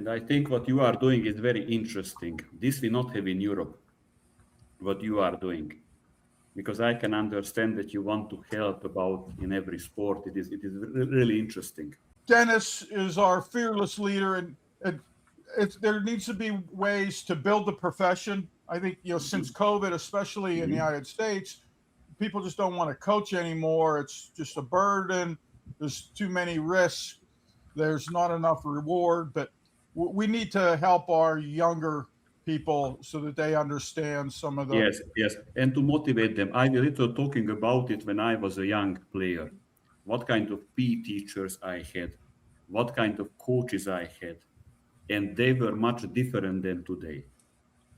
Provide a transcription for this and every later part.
And I think what you are doing is very interesting. This we not have in Europe, what you are doing, because I can understand that you want to help about in every sport. It is really interesting. Dennis is our fearless leader, and there needs to be ways to build the profession. I think since COVID, especially in the Mhm. United States, people just don't want to coach anymore. It's just a burden. There's too many risks. There's not enough reward. But we need to help our younger people so that they understand some of the. Yes, yes. And to motivate them, I was little talking about it when I was a young player. What kind of P teachers I had, what kind of coaches I had, and they were much different than today.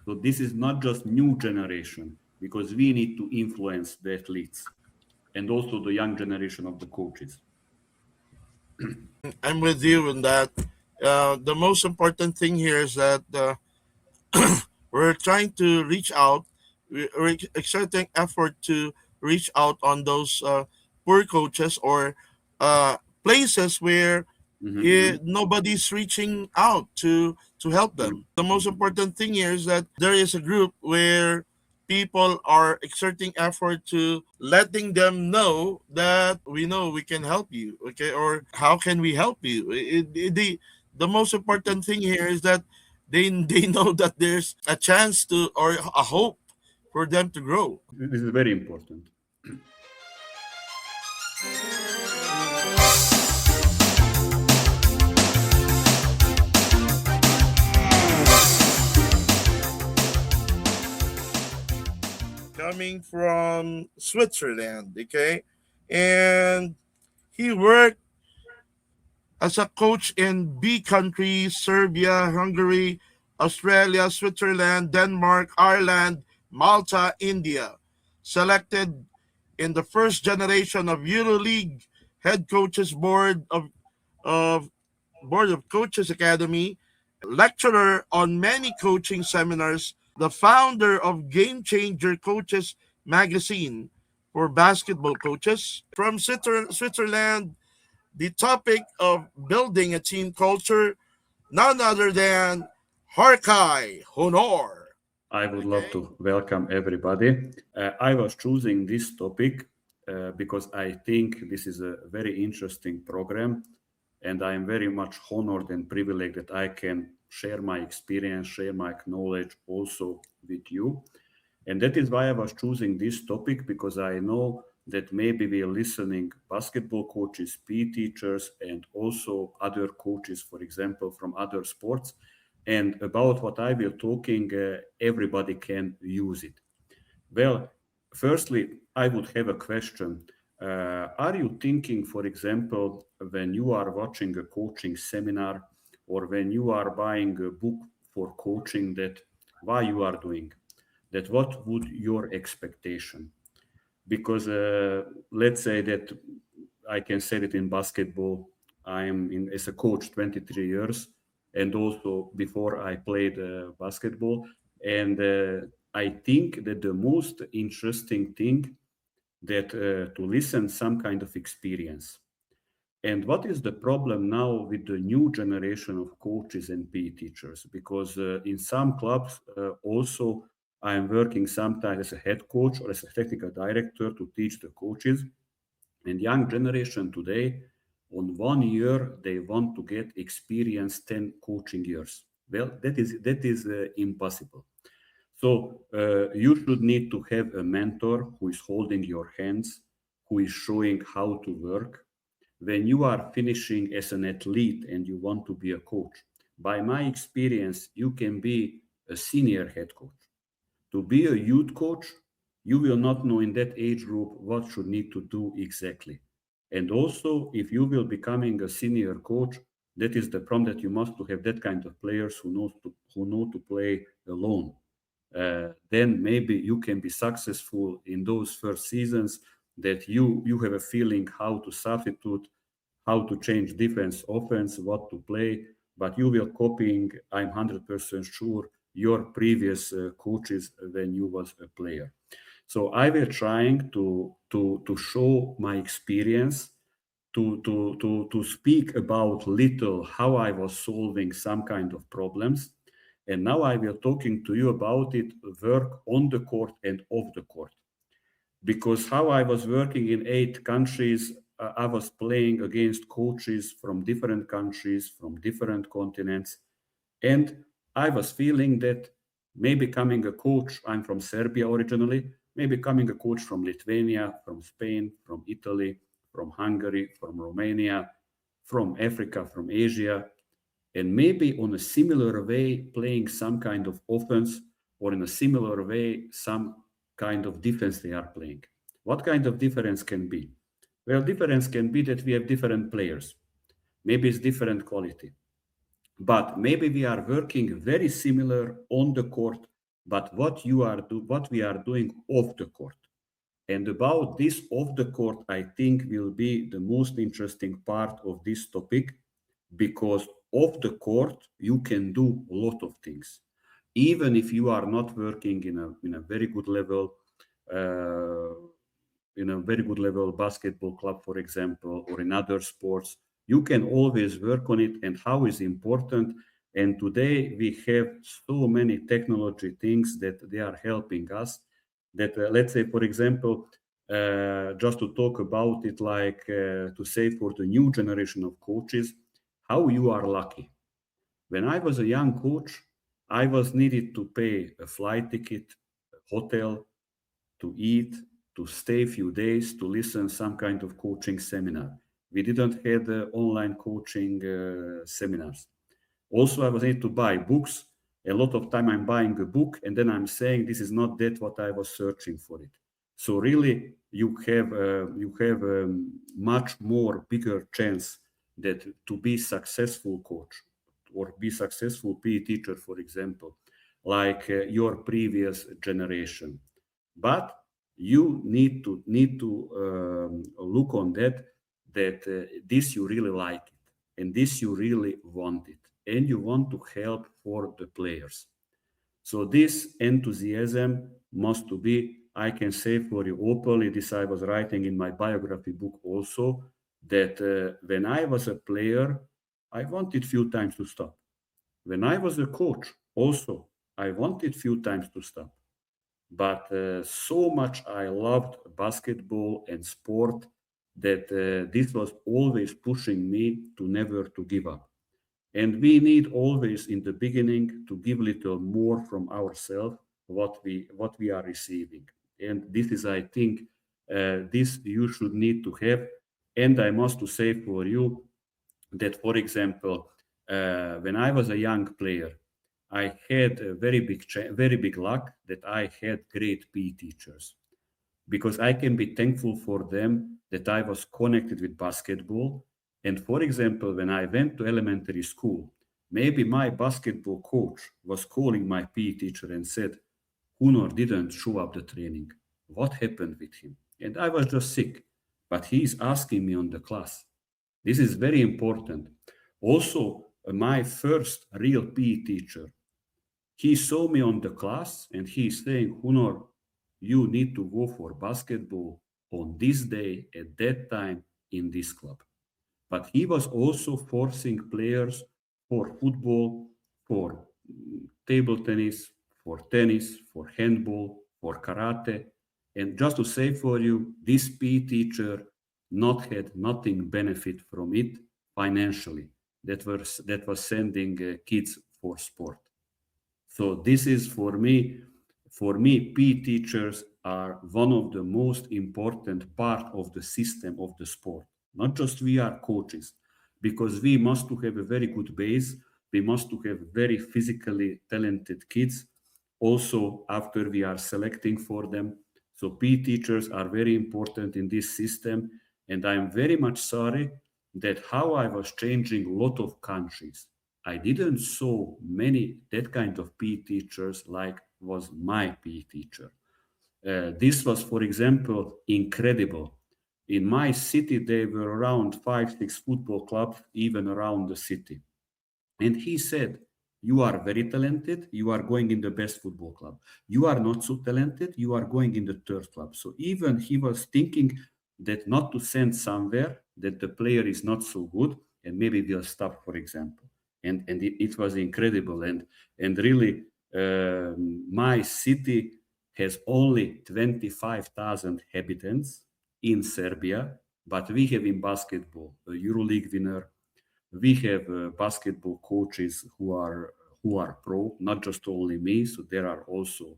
So this is not just new generation because we need to influence the athletes and also the young generation of the coaches. I'm with you in that. The most important thing here is that we're trying to reach out. We're exerting effort to reach out on those poor coaches or places where Mhm, mhm. nobody's reaching out to help Mm, them. The most mhm. important thing here is that there is a group where people are exerting effort to letting them know that we know we can help you, okay, or how can we help you. The most important thing here is that they know that there's a chance to or a hope for them to grow. This is very important. Coming from Switzerland, okay, and he worked as a coach in B countries: Serbia, Hungary, Australia, Switzerland, Denmark, Ireland, Malta, India. Selected in the first generation of EuroLeague head coaches of board of coaches academy, lecturer on many coaching seminars, the founder of Game Changer Coaches magazine for basketball coaches. From Switzerland, the topic of building a team culture, none other than Harkai Hunor. I would love Okay. to welcome everybody. I was choosing this topic because I think this is a very interesting program, and I am very much honored and privileged that I can share my experience, share my knowledge also with you. And that is why I was choosing this topic because I know that maybe we are listening basketball coaches, PE teachers, and also other coaches, for example, from other sports. And about what I will talking, everybody can use it. Well, firstly, I would have a question. Are you thinking, for example, when you are watching a coaching seminar or when you are buying a book for coaching, that why you are doing that? What would your expectation? Because let's say that I can say that in basketball, I am in as a coach 23 years, and also before I played basketball, and I think that the most interesting thing that to listen some kind of experience. And what is the problem now with the new generation of coaches and PE teachers? Because in some clubs, also, I am working sometimes as a head coach or as a technical director to teach the coaches. And young generation today, on 1 year, they want to get experience 10 coaching years. Well, that is impossible. So you should need to have a mentor who is holding your hands, who is showing how to work. When you are finishing as an athlete and you want to be a coach, by my experience, you can be a senior head coach. To be a youth coach, you will not know in that age group what should need to do exactly. And also, if you will becoming a senior coach, that is the problem that you must to have that kind of players who know to play alone. Then maybe you can be successful in those first seasons that you have a feeling how to substitute, how to change defense, offense, what to play, but you will copying, I'm 100% sure, your previous coaches when you was a player. So I will trying to show my experience to speak about little how I was solving some kind of problems. And now I will talking to you about it, work on the court and off the court. Because how I was working in 8 countries, I was playing against coaches from different countries, from different continents. And I was feeling that maybe becoming a coach, I'm from Serbia originally, maybe becoming a coach from Lithuania, from Spain, from Italy, from Hungary, from Romania, from Africa, from Asia, and maybe on a similar way playing some kind of offense, or in a similar way some kind of defense they are playing. What kind of difference can be? Well, difference can be that we have different players. Maybe it's different quality, but maybe we are working very similar on the court, but what we are doing off the court. And about this off the court, I think will be the most interesting part of this topic, because off the court you can do a lot of things, even if you are not working in a very good level, uh, in a very good level basketball club, for example, or in other sports. You can always work on it, and how is important. And today we have so many technology things that they are helping us. That let's say, for example, just to talk about it, like to say for the new generation of coaches, how you are lucky. When I was a young coach, I was needed to pay a flight ticket, a hotel, to eat, to stay a few days, to listen some kind of coaching seminar. We didn't have online coaching seminars. Also, I was able to buy books. A lot of time I'm buying a book and then I'm saying this is not that what I was searching for it. So really, you have much more bigger chance that to be successful coach or be successful PE teacher, for example, like your previous generation. But you need to look on that this you really like it, and this you really want it, and you want to help for the players. So this enthusiasm must to be, I can say for you openly, this I was writing in my biography book also, that when I was a player, I wanted few times to stop. When I was a coach, also, I wanted few times to stop. But so much I loved basketball and sport that this was always pushing me to never to give up. And we need always in the beginning to give little more from ourselves what we are receiving. And this is, I think, this you should need to have. And I must to say for you that, for example, when I was a young player, I had a very big luck that I had great PE teachers, because I can be thankful for them that I was connected with basketball. And for example, when I went to elementary school, maybe my basketball coach was calling my PE teacher and said, Hunor didn't show up the training. What happened with him? And I was just sick, but he is asking me on the class. This is very important. Also, my first real PE teacher, he saw me on the class and he's saying, Hunor, you need to go for basketball on this day, at that time, in this club. But he was also forcing players for football, for table tennis, for handball, for karate. And just to say for you, this PE teacher not had nothing benefit from it financially. That was sending kids for sport. So this is for me, PE teachers are one of the most important part of the system of the sport. Not just we are coaches, because we must to have a very good base. We must to have very physically talented kids. Also, after we are selecting for them. So PE teachers are very important in this system. And I'm very much sorry that how I was changing a lot of countries. I didn't saw many that kind of PE teachers like was my PE teacher. This was, for example, incredible. In my city, there were around 5, 6 football clubs, even around the city. And he said, you are very talented, you are going in the best football club. You are not so talented, you are going in the third club. So even he was thinking that not to send somewhere, that the player is not so good and maybe will stop, for example. And it was incredible. And really, my city has only 25,000 inhabitants in Serbia, but we have in basketball a EuroLeague winner. We have basketball coaches who are pro, not just only me. So there are also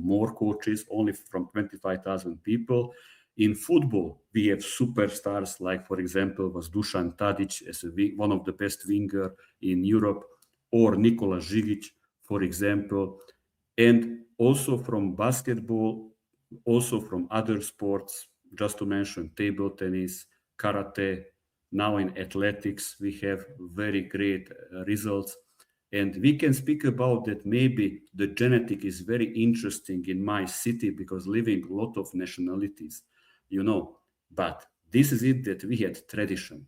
more coaches, only from 25,000 people. In football, we have superstars like, for example, was Dusan Tadic as one of the best winger in Europe, or Nikola Žigić, for example. And also from basketball, also from other sports, just to mention table tennis, karate. Now in athletics, we have very great results. And we can speak about that. Maybe the genetic is very interesting in my city because living a lot of nationalities, but this is it, that we had tradition.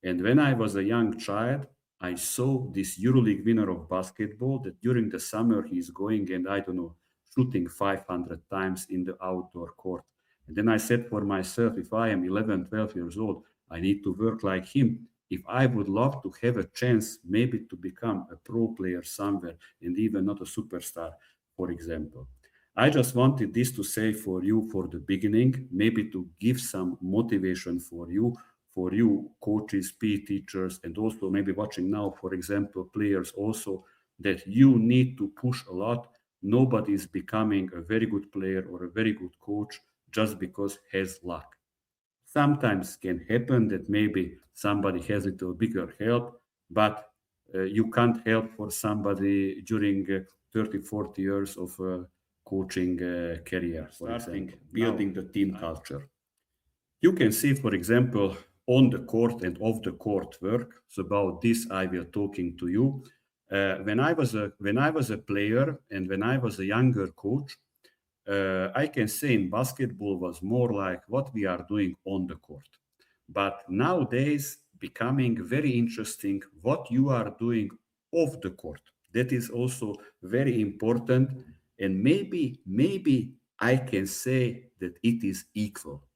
And when I was a young child, I saw this EuroLeague winner of basketball that during the summer he's going and, I don't know, shooting 500 times in the outdoor court. And then I said for myself, if I am 11, 12 years old, I need to work like him. If I would love to have a chance maybe to become a pro player somewhere and even not a superstar, for example. I just wanted this to say for you for the beginning, maybe to give some motivation for you coaches, PE teachers, and also maybe watching now, for example, players also, that you need to push a lot. Nobody is becoming a very good player or a very good coach just because has luck. Sometimes can happen that maybe somebody has a little bigger help, but you can't help for somebody during 30, 40 years of coaching career, for starting example. Building the team culture. You can see, for example, on the court and off the court work. So about this, I will talking to you. When I was a player and when I was a younger coach, I can say in basketball was more like what we are doing on the court. But nowadays, becoming very interesting what you are doing off the court. That is also very important. And maybe I can say that it is equal.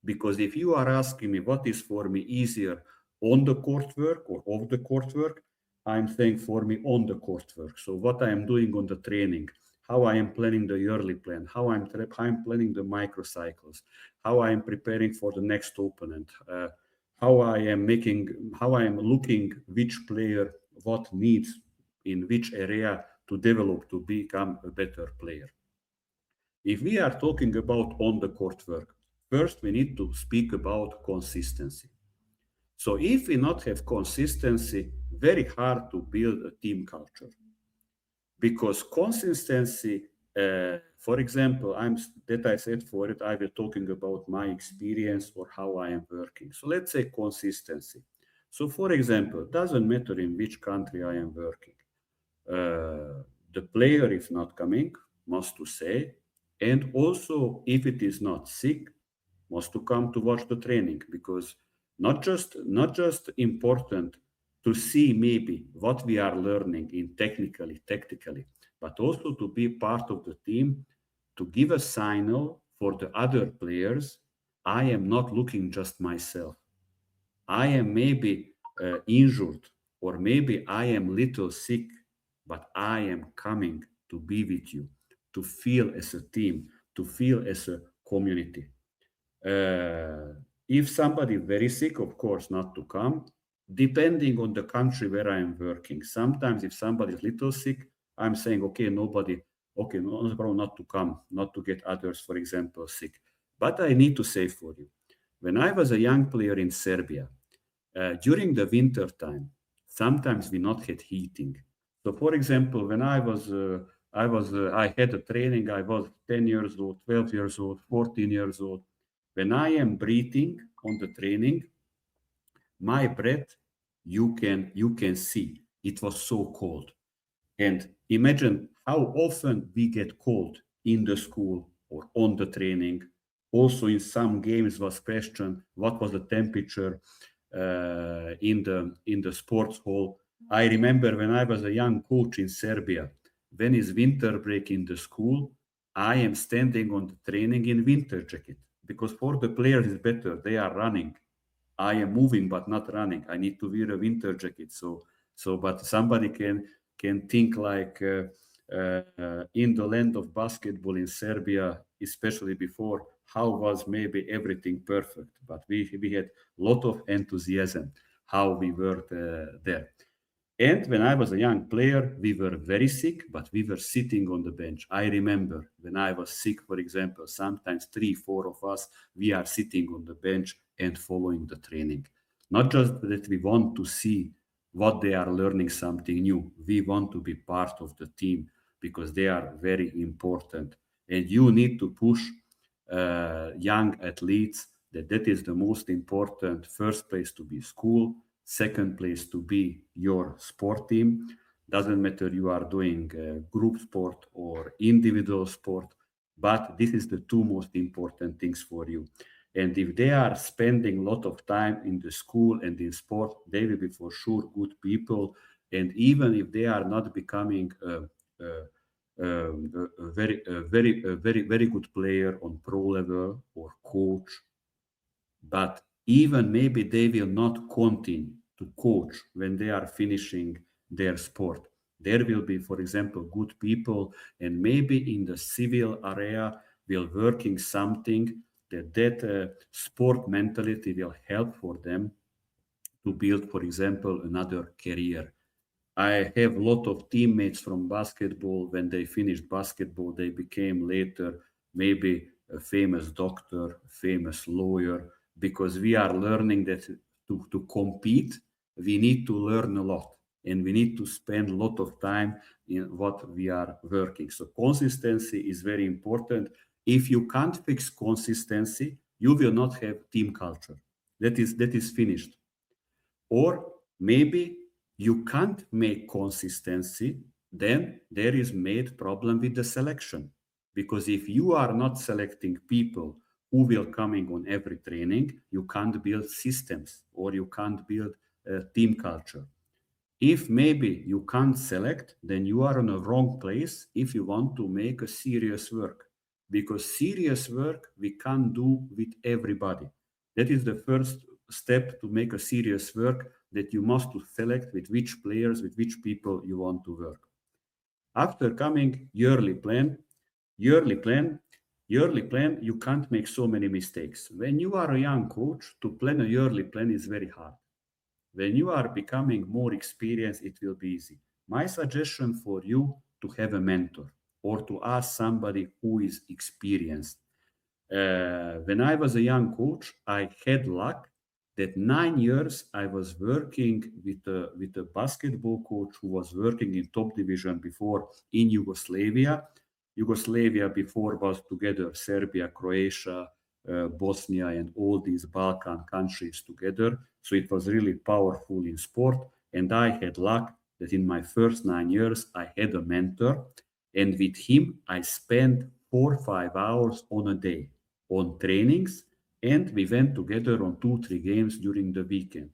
Because if you are asking me what is for me easier, on the court work or off the court work, I'm saying for me on the court work. So what I am doing on the training, how I am planning the yearly plan, how I'm planning the microcycles, how I am preparing for the next opponent, how I am looking which player what needs in which area to develop to become a better player. If we are talking about on the court work, first we need to speak about consistency. So if we not have consistency, very hard to build a team culture. Because consistency, for example, I said for it, I will talking about my experience or how I am working. So let's say consistency. So for example, doesn't matter in which country I am working. The player, if not coming, must to say, and also if it is not sick, must to come to watch the training, because not just important to see maybe what we are learning in tactically, but also to be part of the team, to give a signal for the other players. I am not looking just myself. I am maybe injured, or maybe I am little sick, but I am coming to be with you, to feel as a team, to feel as a community. If somebody very sick, of course, not to come, depending on the country where I am working. Sometimes if somebody is little sick, I'm saying, okay, no problem not to come, not to get others, for example, sick. But I need to say for you, when I was a young player in Serbia, during the winter time, sometimes we not had heating. So for example, when I had a training, I was 10 years old, 12 years old, 14 years old. When I am breathing on the training, my breath, you can see it was so cold. And imagine how often we get cold in the school or on the training. Also in some games was questioned what was the temperature in the sports hall. I remember when I was a young coach in Serbia, when is winter break in the school, I am standing on the training in winter jacket, because for the players it's better, they are running. I am moving but not running. I need to wear a winter jacket. But somebody can think like in the land of basketball in Serbia, especially before, how was maybe everything perfect? But we had a lot of enthusiasm how we worked there. And when I was a young player, we were very sick, but we were sitting on the bench. I remember when I was sick, for example, sometimes three, four of us, we are sitting on the bench and following the training. Not just that we want to see what they are learning something new. We want to be part of the team because they are very important. And you need to push young athletes that is the most important. First place to be school, second place to be your sport team. Doesn't matter you are doing group sport or individual sport, but this is the two most important things for you. And if they are spending a lot of time in the school and in sport, they will be for sure good people. And even if they are not becoming a very good player on pro level or coach, but even maybe they will not continue to coach when they are finishing their sport. There will be, for example, good people, and maybe in the civil area will working something that sport mentality will help for them to build, for example, another career. I have a lot of teammates from basketball. When they finished basketball, they became later maybe a famous doctor, famous lawyer, because we are learning that to compete, we need to learn a lot and we need to spend a lot of time in what we are working. So consistency is very important. If you can't fix consistency, you will not have team culture. That is finished. Or maybe you can't make consistency, then there is made problem with the selection. Because if you are not selecting people who will coming on every training, you can't build systems or you can't build team culture. If maybe you can't select, then you are in a wrong place if you want to make a serious work. Because serious work we can't do with everybody. That is the first step to make a serious work, that you must to select with which players, with which people you want to work. After coming yearly plan, yearly plan, you can't make so many mistakes. When you are a young coach, to plan a yearly plan is very hard. When you are becoming more experienced, it will be easy. My suggestion for you to have a mentor or to ask somebody who is experienced. When I was a young coach, I had luck that 9 years I was working with a basketball coach who was working in top division before in Yugoslavia. Yugoslavia before was together Serbia, Croatia, Bosnia, and all these Balkan countries together. So it was really powerful in sport. And I had luck that in my first 9 years I had a mentor, and with him I spent 4 or 5 hours on a day on trainings, and we went together on 2 3 games during the weekend.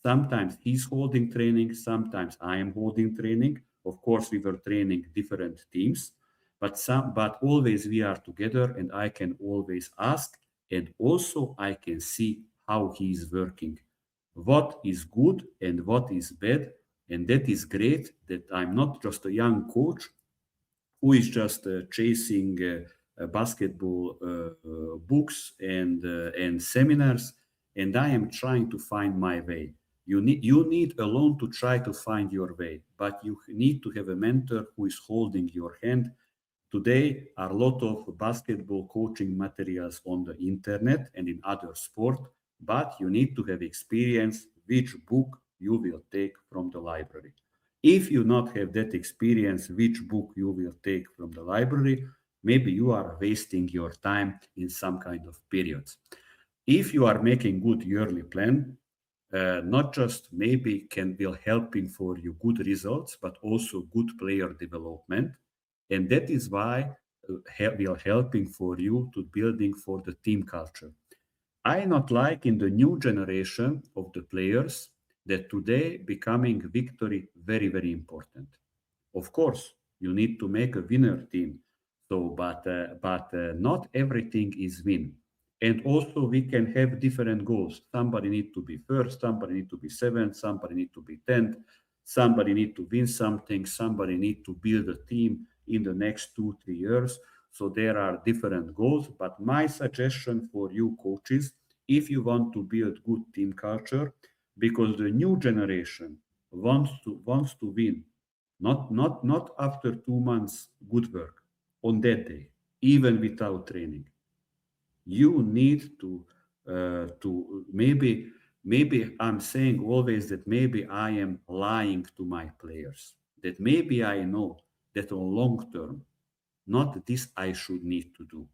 Sometimes he's holding training, sometimes I am holding training. Of course, we were training different teams, but always we are together, and I can always ask, and also I can see how he is working, what is good and what is bad. And that is great that I'm not just a young coach who is just chasing basketball books and seminars, and I am trying to find my way. You need alone to try to find your way, but you need to have a mentor who is holding your hand. Today are a lot of basketball coaching materials on the internet and in other sport, but you need to have experience which book you will take from the library. If you not have that experience, which book you will take from the library, maybe you are wasting your time in some kind of periods. If you are making good yearly plan, not just maybe can be helping for you good results, but also good player development. And that is why we are helping for you to building for the team culture. I not like in the new generation of the players that today becoming victory very, very important. Of course, you need to make a winner team. So, but not everything is win. And also we can have different goals. Somebody need to be first, somebody need to be seventh, somebody need to be 10th, somebody need to win something, somebody need to build a team in the next 2, 3 years. So there are different goals. But my suggestion for you coaches, if you want to build good team culture, because the new generation wants to win, not after 2 months good work on that day, even without training. You need to maybe I'm saying always that maybe I am lying to my players, that maybe I know that on long term not this I should need to do,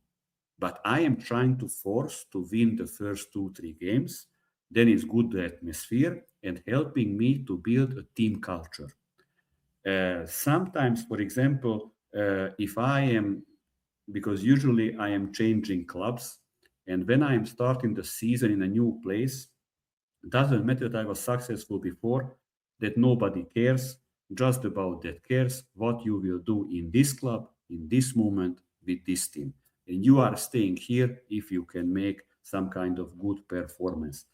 but I am trying to force to win the first 2, 3 games. Then it's good atmosphere and helping me to build a team culture. Sometimes, for example, if I am, because usually I am changing clubs, and when I am starting the season in a new place, doesn't matter that I was successful before, that nobody cares, just about that cares what you will do in this club, in this moment, with this team. And you are staying here if you can make some kind of good performance.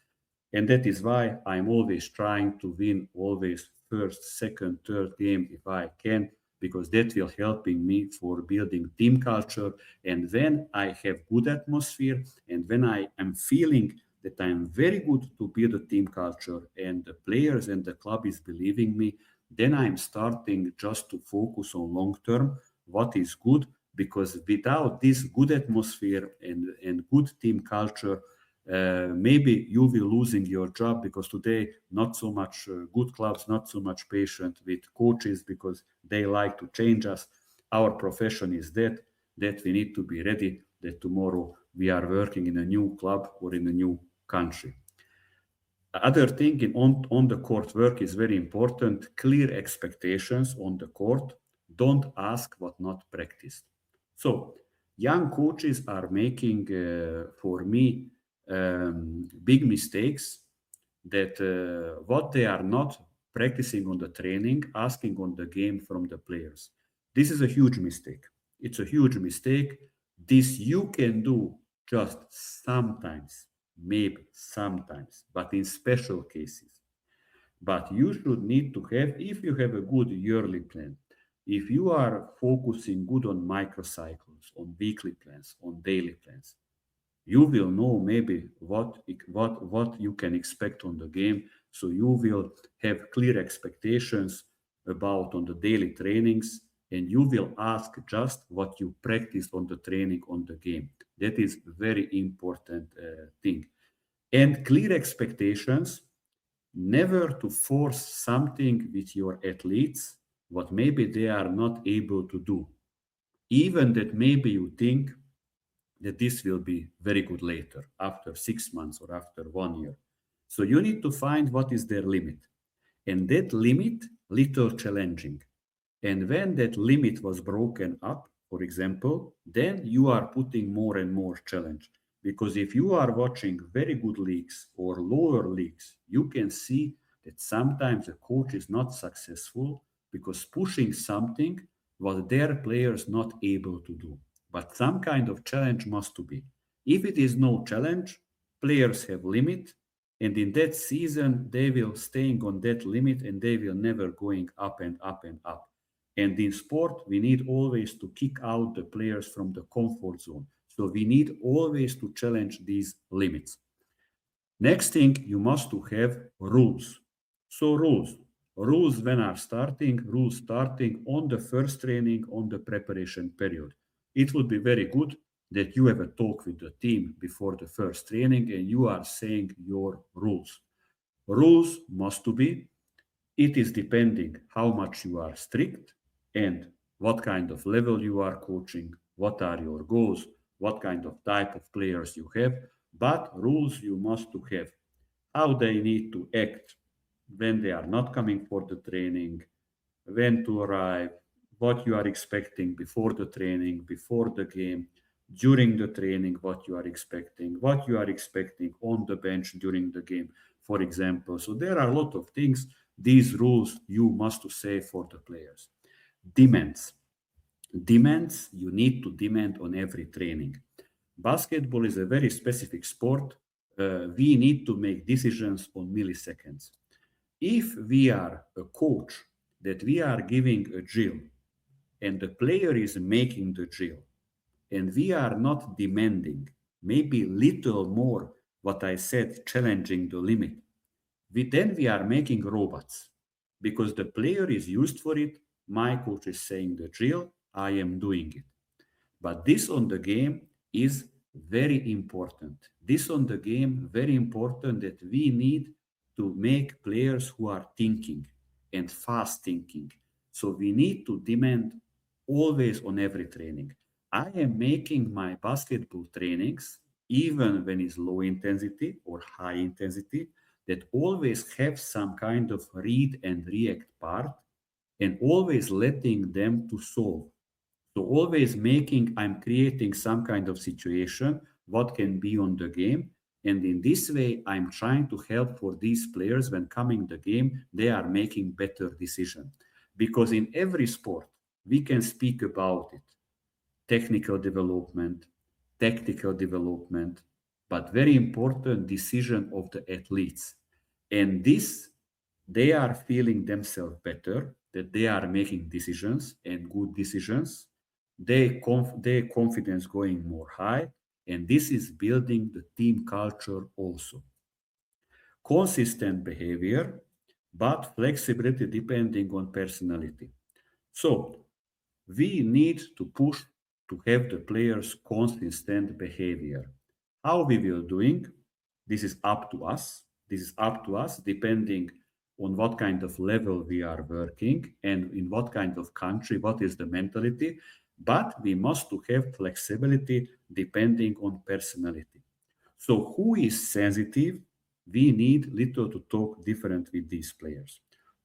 And that is why I'm always trying to win always first, second, third game if I can, because that will helping me for building team culture. And when I have good atmosphere and when I am feeling that I'm very good to build a team culture and the players and the club is believing me, then I'm starting just to focus on long term, what is good, because without this good atmosphere and good team culture, maybe you will losing your job, because today not so much good clubs, not so much patient with coaches, because they like to change us. Our profession is that we need to be ready that tomorrow we are working in a new club or in a new country. Other thing on the court work is very important. Clear expectations on the court. Don't ask what not practiced. So young coaches are making, for me, big mistakes, that what they are not practicing on the training, asking on the game from the players. This is a huge mistake. It's a huge mistake. This you can do just sometimes, maybe sometimes, but in special cases. But you should need to have, if you have a good yearly plan, if you are focusing good on microcycles, on weekly plans, on daily plans, you will know maybe what you can expect on the game. So you will have clear expectations about on the daily trainings, and you will ask just what you practiced on the training on the game. That is very important thing. And clear expectations, never to force something with your athletes what maybe they are not able to do, even that maybe you think that this will be very good later, after 6 months or after 1 year. So you need to find what is their limit. And that limit, little challenging. And when that limit was broken up, for example, then you are putting more and more challenge. Because if you are watching very good leagues or lower leagues, you can see that sometimes a coach is not successful because pushing something what their players not able to do. But some kind of challenge must to be. If it is no challenge, players have limit, and in that season they will staying on that limit and they will never going up and up and up. And in sport, we need always to kick out the players from the comfort zone. So we need always to challenge these limits. Next thing, you must to have rules. So rules when are starting, rules starting on the first training, on the preparation period. It would be very good that you have a talk with the team before the first training and you are saying your rules. Rules must to be, it is depending how much you are strict and what kind of level you are coaching, what are your goals, what kind of type of players you have, but rules you must to have. How they need to act when they are not coming for the training, when to arrive, what you are expecting before the training, before the game, during the training, what you are expecting on the bench during the game, for example. So there are a lot of things, these rules you must to say for the players. Demands. Demands, you need to demand on every training. Basketball is a very specific sport. We need to make decisions on milliseconds. If we are a coach that we are giving a drill and the player is making the drill and we are not demanding, maybe little more what I said, challenging the limit, then we are making robots because the player is used for it. My coach is saying the drill, I am doing it. But this on the game is very important. This on the game, very important that we need to make players who are thinking and fast thinking. So we need to demand always on every training. I am making my basketball trainings, even when it's low intensity or high intensity, that always have some kind of read and react part and always letting them to solve. So always I'm creating some kind of situation, what can be on the game. And in this way, I'm trying to help for these players when coming the game, they are making better decision. Because in every sport, we can speak about it. Technical development, tactical development, but very important decision of the athletes. And this, they are feeling themselves better, that they are making decisions and good decisions, their confidence going more high, and this is building the team culture also. Consistent behavior, but flexibility depending on personality. So we need to push to have the players consistent behavior. How we will doing? This is up to us. This is up to us depending on what kind of level we are working and in what kind of country, what is the mentality. But we must to have flexibility depending on personality. So who is sensitive? We need little to talk different with these players.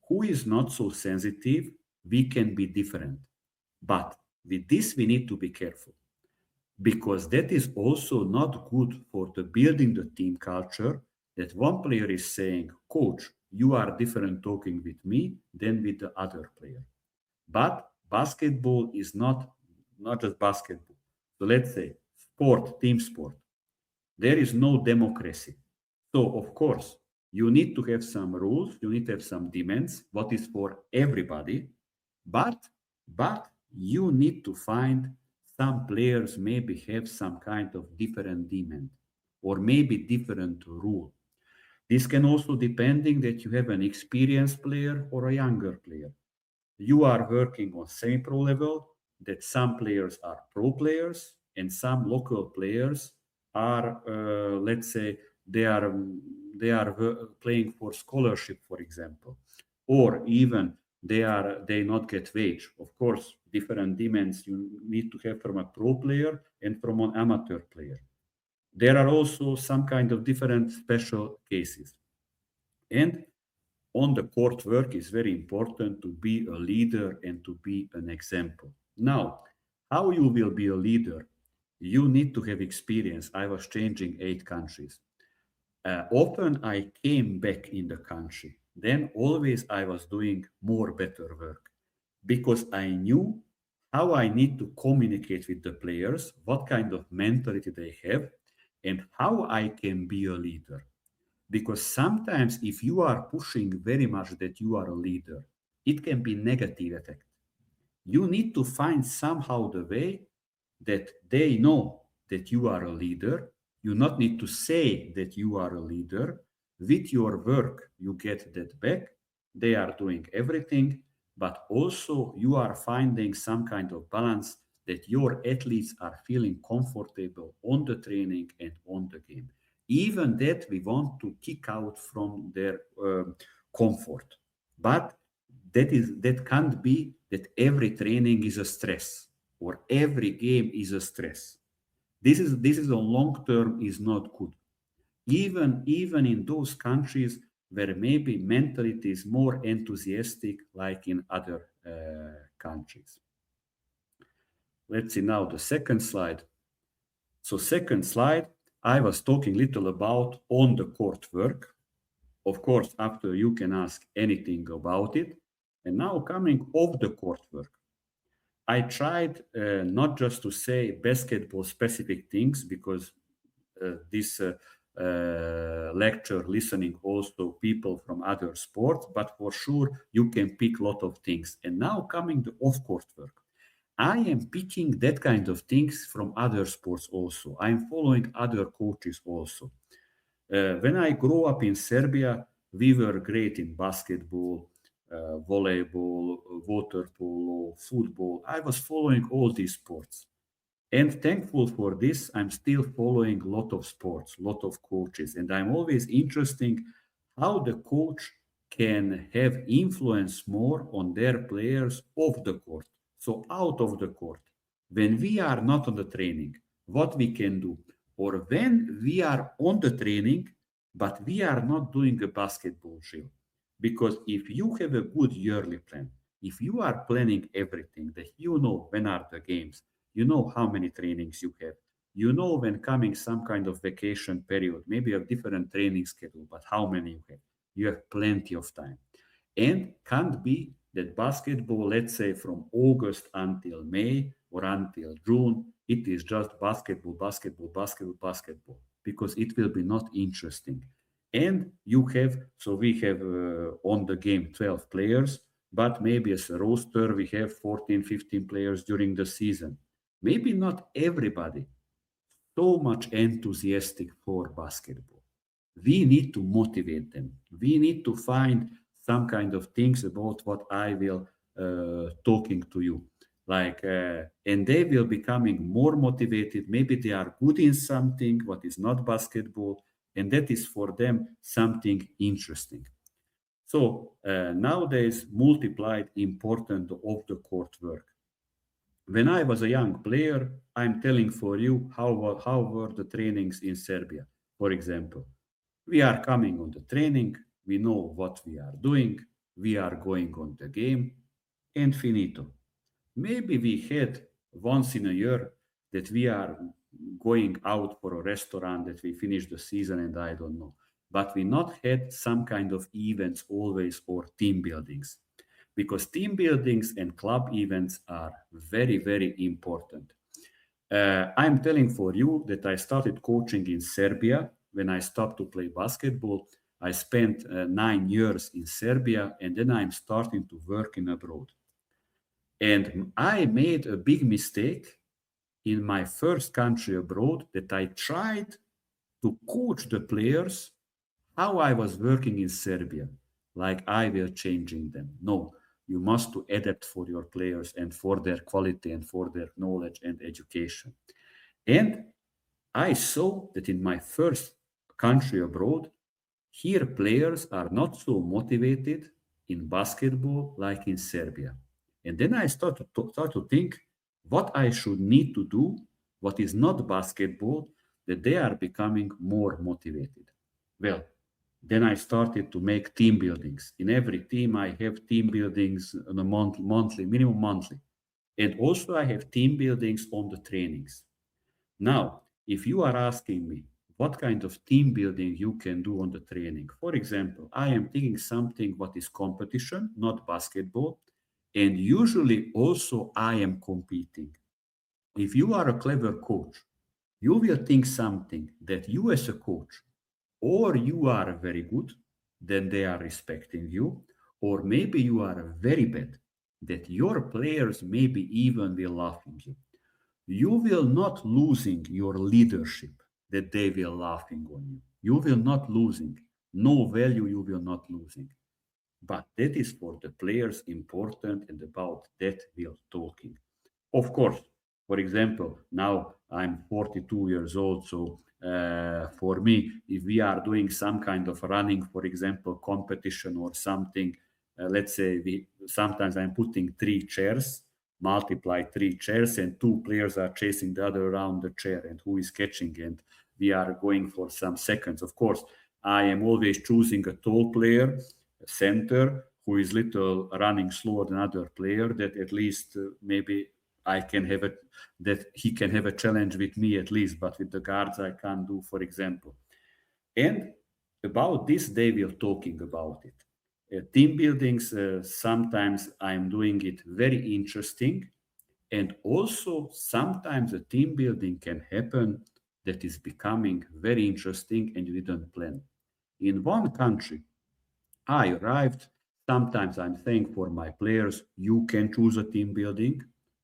Who is not so sensitive? We can be different. But with this, we need to be careful because that is also not good for the building the team culture that one player is saying, coach, you are different talking with me than with the other player. But basketball is not just basketball. So let's say sport, team sport. There is no democracy. So of course, you need to have some rules, you need to have some demands, what is for everybody, but you need to find some players maybe have some kind of different demand or maybe different rule. This can also depending that you have an experienced player or a younger player. You are working on semi-pro level, that some players are pro players and some local players are, let's say, they are playing for scholarship, for example, or even they not get wage. Of course, different demands you need to have from a pro player and from an amateur player. There are also some kind of different special cases. And on the court work is very important to be a leader and to be an example. Now, how you will be a leader? You need to have experience. I was changing 8 countries. Often I came back in the country. Then always I was doing more better work because I knew how I need to communicate with the players, what kind of mentality they have, and how I can be a leader. Because sometimes if you are pushing very much that you are a leader, it can be negative effect. You need to find somehow the way that they know that you are a leader. You not need to say that you are a leader. With your work, you get that back. They are doing everything, but also you are finding some kind of balance that your athletes are feeling comfortable on the training and on the game. Even that we want to kick out from their comfort. But that can't be that every training is a stress or every game is a stress. This is a long term is not good. Even in those countries where maybe mentality is more enthusiastic, like in other countries. Let's see now the second slide. So second slide, I was talking little about on the court work. Of course, after you can ask anything about it. And now coming off the court work. I tried not just to say basketball specific things, because this lecture listening also people from other sports, but for sure you can pick a lot of things. And now coming to off-court work, I am picking that kind of things from other sports also. I'm following other coaches also. When I grew up in Serbia, we were great in basketball, volleyball, water polo, football. I was following all these sports. And thankful for this, I'm still following a lot of sports, a lot of coaches, and I'm always interested how the coach can have influence more on their players off the court. So out of the court, when we are not on the training, what we can do, or when we are on the training, but we are not doing a basketball drill. Because if you have a good yearly plan, if you are planning everything, that you know when are the games, you know how many trainings you have, you know when coming some kind of vacation period, maybe you have different training schedule, but how many you have plenty of time. And can't be that basketball, let's say from August until May or until June, it is just basketball, basketball, basketball, basketball, because it will be not interesting. And you have, so we have on the game 12 players, but maybe as a roster we have 14, 15 players during the season. Maybe not everybody so much enthusiastic for basketball. We need to motivate them. We need to find some kind of things about what I will talking to you. Like, and they will becoming more motivated. Maybe they are good in something what is not basketball, and that is for them something interesting. So nowadays, multiplied important of the court work. When I was a young player, I'm telling for you how were the trainings in Serbia. For example, we are coming on the training, we know what we are doing, we are going on the game, and finito. Maybe we had once in a year that we are going out for a restaurant, that we finish the season, and I don't know. But we not had some kind of events always, or team buildings, because team buildings and club events are very, very important. I'm telling for you that I started coaching in Serbia when I stopped to play basketball. I spent 9 years in Serbia, and then I'm starting to work in abroad. And I made a big mistake in my first country abroad, that I tried to coach the players how I was working in Serbia, like I will changing them. No, you must to adapt for your players and for their quality and for their knowledge and education. And I saw that in my first country abroad, here players are not so motivated in basketball like in Serbia. And then I start to think what I should need to do, what is not basketball, that they are becoming more motivated. Well, then I started to make team buildings. In every team, I have team buildings on a monthly, minimum monthly. And also I have team buildings on the trainings. Now, if you are asking me what kind of team building you can do on the training, for example, I am thinking something what is competition, not basketball, and usually also I am competing. If you are a clever coach, you will think something that you as a coach, or you are very good, then they are respecting you, or maybe you are very bad, that your players maybe even will laughing you. You will not losing your leadership, that they will laughing on you. You will not losing. No value you will not losing. But that is for the players important, and about that we are talking. Of course, for example, now I'm 42 years old, so for me, if we are doing some kind of running, for example, competition or something, let's say we sometimes I'm putting 3 chairs, multiply 3 chairs, and 2 players are chasing the other around the chair, and who is catching, and we are going for some seconds. Of course, I am always choosing a tall player, a center, who is little running slower than other player, that at least maybe I can have a that he can have a challenge with me at least, but with the guards I can't do, for example. And about this day we are talking about it. Team buildings, sometimes I'm doing it very interesting, And also, sometimes a team building can happen that is becoming very interesting and you didn't plan. In one country, I arrived. Sometimes I'm saying for my players, you can choose a team building,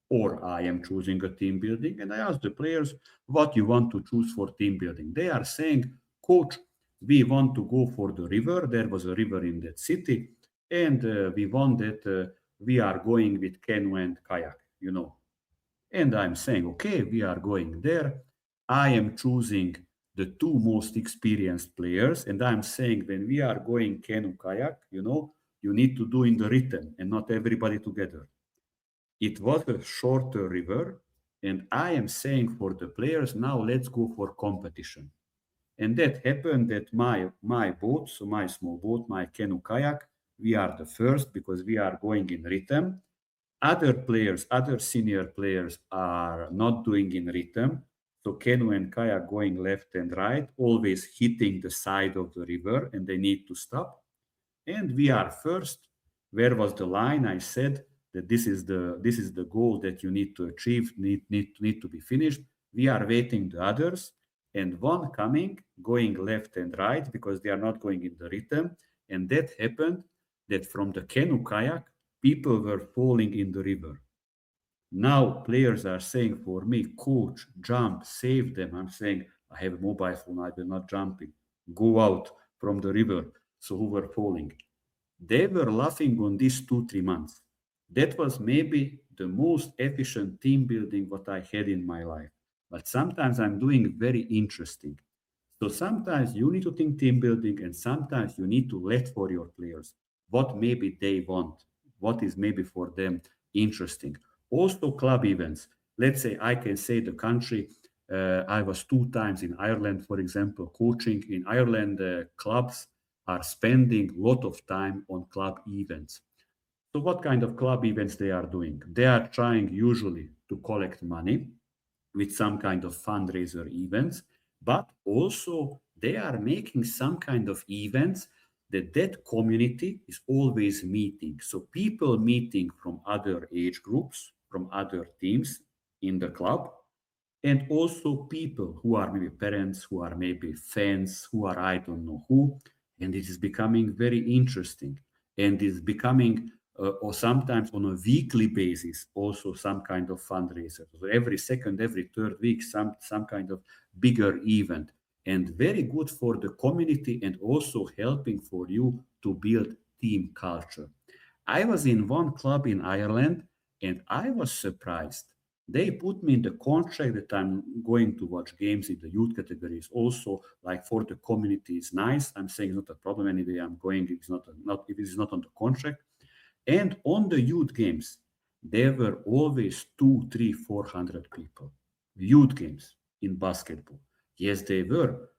or I am choosing a team building. And I ask the players what you want to choose for team building. They are saying, Coach, we want to go for the river. There was a river in that city, and we want that we are going with canoe and kayak. And I'm saying, okay, we are going there. I am choosing the two most experienced players. And I'm saying, when we are going canoe kayak, you need to do in the rhythm and not everybody together. It was a shorter river. And I am saying for the players, now let's go for competition. And that happened that my boat, so my small boat, my canoe kayak, we are the first because we are going in rhythm. Other players, other senior players are not doing in rhythm. So canoe and kayak going left and right, always hitting the side of the river, and they need to stop. And we are first. Where was the line? I said that this is the goal that you need to achieve, need to be finished. We are waiting the others, and one coming, going left and right because they are not going in the rhythm. And that happened that from the canoe kayak, people were falling in the river. Now players are saying for me, coach, jump, save them. I'm saying, I have a mobile phone, I will not jumping. Go out from the river. So who were falling? They were laughing on these 2, 3 months. That was maybe the most efficient team building what I had in my life. But sometimes I'm doing very interesting. So sometimes you need to think team building, and sometimes you need to let for your players what maybe they want, what is maybe for them interesting. Also, club events. Let's say I can say the country. I was 2 times in Ireland, for example, coaching in Ireland. Clubs are spending a lot of time on club events. So, what kind of club events they are doing? They are trying usually to collect money with some kind of fundraiser events, but also they are making some kind of events that community is always meeting. So people meeting from other age groups, from other teams in the club, and also people who are maybe parents, who are maybe fans, who are I don't know who, and it is becoming very interesting, and is becoming or sometimes on a weekly basis also some kind of fundraiser. So every second, every third week, some kind of bigger event, and very good for the community and also helping for you to build team culture. I was in one club in Ireland and I was surprised. They put me in the contract that I'm going to watch games in the youth categories. Also, like for the community, it's nice. I'm saying it's not a problem anyway. I'm going. It's not if it's not on the contract. And on the youth games, there were always 2, 3, 400 people. Youth games in basketball. Yes, they were.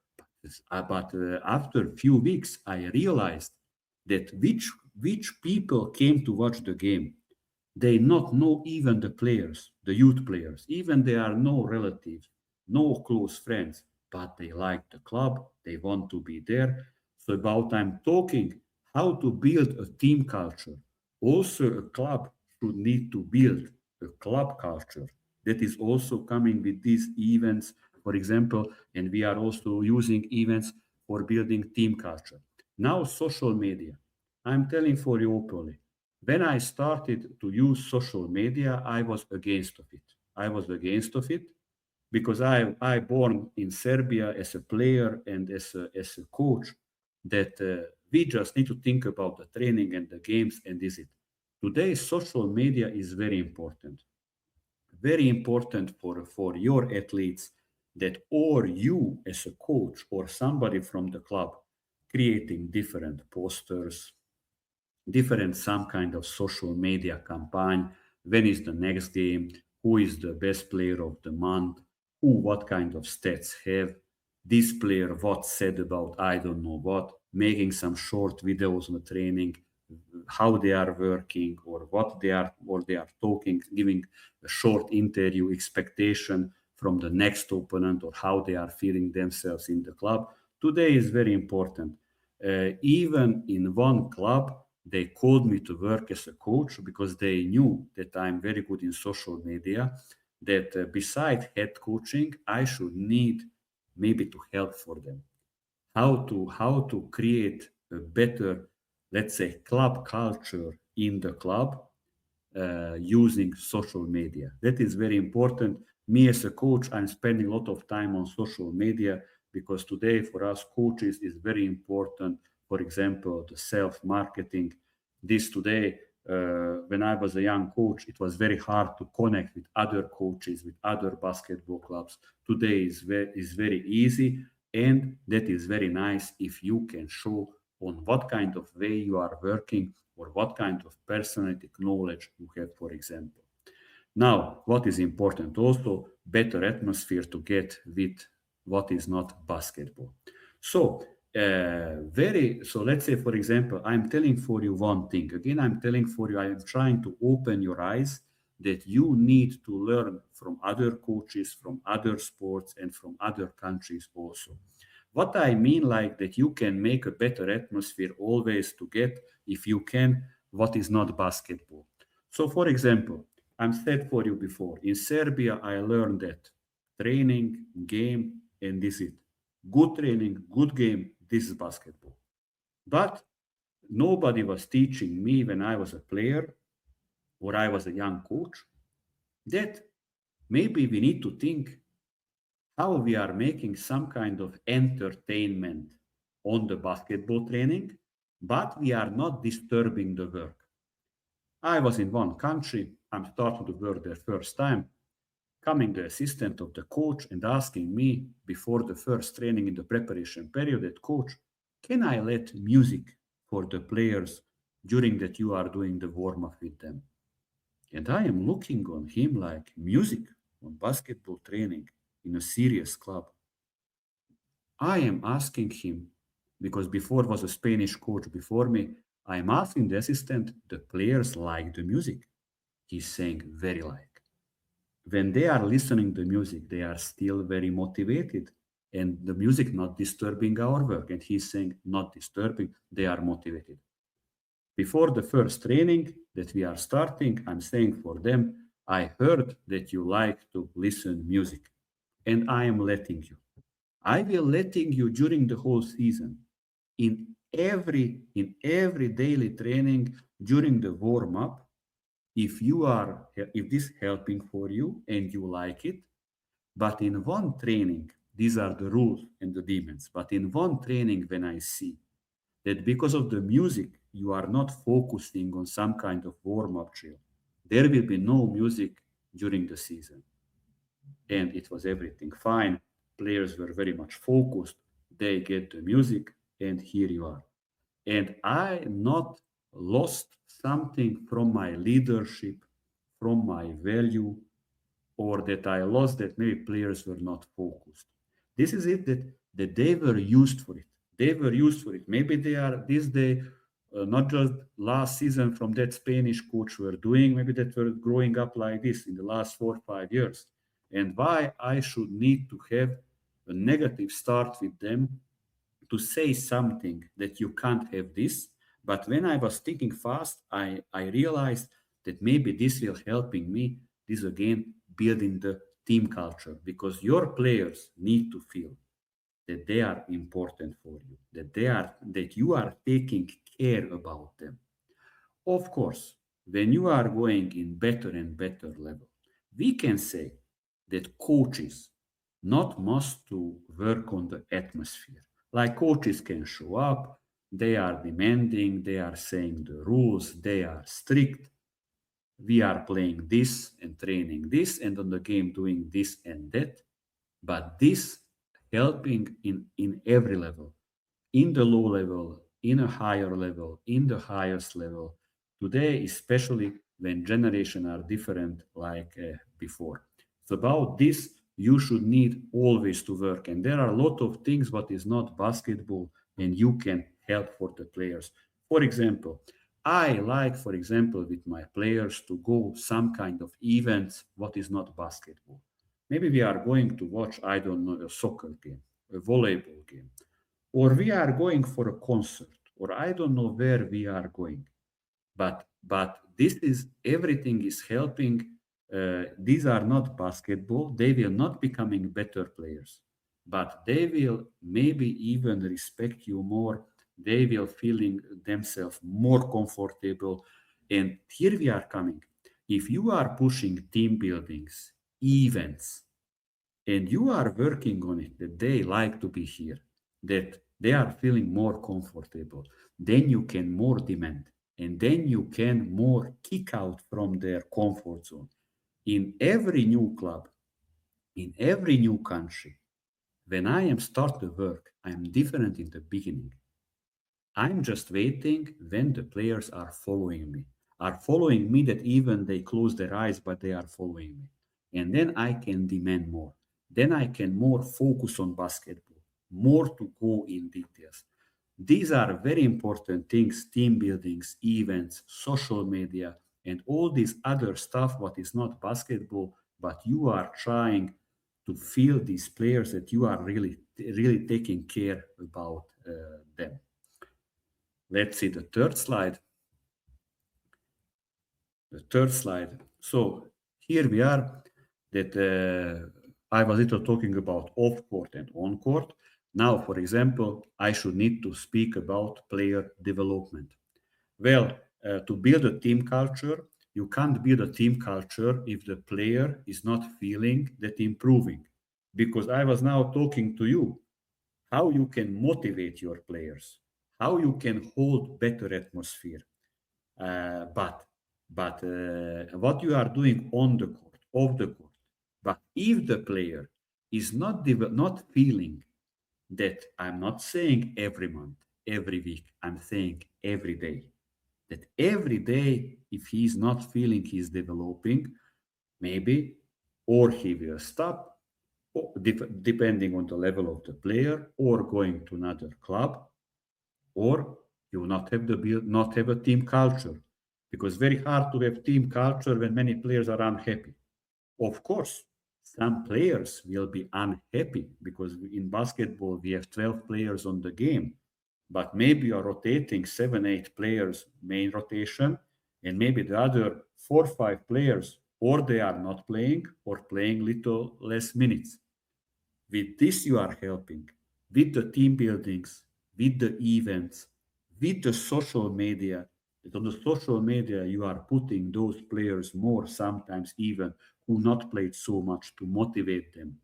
But after a few weeks, I realized that which people came to watch the game. They not know even the players, the youth players. Even they are no relatives, no close friends, but they like the club. They want to be there. So about I'm talking how to build a team culture. Also, a club should need to build a club culture that is also coming with these events, for example, and we are also using events for building team culture. Now, social media. I'm telling for you openly, when I started to use social media, I was against of it. I was against of it because I born in Serbia as a player and as a coach that we just need to think about the training and the games and is it. Today, social media is very important for your athletes that or you as a coach or somebody from the club creating different posters, different some kind of social media campaign. When is the next game? Who is the best player of the month? Who what kind of stats have? This player what said about I don't know what, making some short videos on the training, how they are working or they are talking, giving a short interview expectation from the next opponent or how they are feeling themselves in the club. Today is very important. Even in one club, They called me to work as a coach because they knew that I'm very good in social media, that beside head coaching, I should need maybe to help for them. How to create a better, let's say, club culture in the club using social media. That is very important. Me as a coach, I'm spending a lot of time on social media because today for us coaches is very important. For example, the self-marketing. This today, when I was a young coach, it was very hard to connect with other coaches, with other basketball clubs. Today is very easy, and that is very nice if you can show on what kind of way you are working or what kind of personality knowledge you have, for example. Now, what is important also, better atmosphere to get with what is not basketball. So, so let's say, for example, I'm telling for you one thing. Again, I'm telling for you, I am trying to open your eyes that you need to learn from other coaches, from other sports, and from other countries also. What I mean, like that you can make a better atmosphere always to get, if you can, what is not basketball. So, for example, I'm said for you before, in Serbia, I learned that training, game, and this is it. Good training, good game, this is basketball. But nobody was teaching me when I was a player or I was a young coach that maybe we need to think how we are making some kind of entertainment on the basketball training, but we are not disturbing the work. I was in one country, I'm starting to work there first time, coming the assistant of the coach and asking me before the first training in the preparation period that coach, can I let music for the players during that you are doing the warm-up with them? And I am looking on him like music on basketball training in a serious club. I am asking him, because before was a Spanish coach before me, I am asking the assistant, the players like the music. He's saying very like. When they are listening to music, they are still very motivated and the music not disturbing our work. And he's saying not disturbing, they are motivated. Before the first training that we are starting, I'm saying for them, I heard that you like to listen music and I am letting you. I will letting you during the whole season in every daily training during the warm up if this helping for you and you like it. But in one training, these are the rules and the demands. But in one training, when I see that because of the music you are not focusing on some kind of warm up drill, there will be no music during the season. And it was everything fine. Players were very much focused. They get the music, and here you are. And I not lost something from my leadership, from my value, or that I lost that maybe players were not focused. This is it that they were used for it. They were used for it. Maybe they are this day, not just last season from that Spanish coach were doing, maybe that were growing up like this in the last 4 or 5 years. And why I should need to have a negative start with them to say something that you can't have this. But when I was thinking fast, I realized that maybe this will helping me, this again, building the team culture, because your players need to feel that they are important for you, that you are taking care about them. Of course, when you are going in better and better level, we can say that coaches not must to work on the atmosphere. Like coaches can show up, they are demanding, they are saying the rules, they are strict. We are playing this and training this and on the game doing this and that. But this helping in every level, in the low level, in a higher level, in the highest level. Today, especially when generations are different like before. So about this, you should need always to work. And there are a lot of things what is not basketball and you can help for the players. For example, I like, for example, with my players to go some kind of events what is not basketball. Maybe we are going to watch, I don't know, a soccer game, a volleyball game, or we are going for a concert, or I don't know where we are going. But this is everything is helping. These are not basketball. They will not becoming better players, but they will maybe even respect you more. They will feeling themselves more comfortable. And here we are coming. If you are pushing team buildings, events, and you are working on it, that they like to be here, that they are feeling more comfortable, then you can more demand, and then you can more kick out from their comfort zone. In every new club, in every new country, when I am start to work, I am different in the beginning. I'm just waiting when the players are following me that even they close their eyes, but they are following me. And then I can demand more. Then I can more focus on basketball, more to go in details. These are very important things, team buildings, events, social media, and all this other stuff, what is not basketball, but you are trying to feel these players that you are really taking care about them. Let's see the third slide. The third slide. So here we are that I was little talking about off court and on court. Now, for example, I should need to speak about player development. Well, to build a team culture, you can't build a team culture if the player is not feeling that improving. Because I was now talking to you how you can motivate your players, how you can hold better atmosphere. But what you are doing on the court, off the court. But if the player is not feeling that, I'm not saying every month, every week, I'm saying every day. That every day, if he's not feeling he's developing, maybe, or he will stop, depending on the level of the player, or going to another club, or you will not have not have a team culture, because very hard to have team culture when many players are unhappy. Of course, some players will be unhappy because in basketball we have 12 players on the game, but maybe you are rotating 7, 8 players main rotation, and maybe the other 4, 5 players, or they are not playing or playing little less minutes. With this, you are helping with the team buildings, with the events, with the social media. That on the social media, you are putting those players more, sometimes even who not played so much, to motivate them.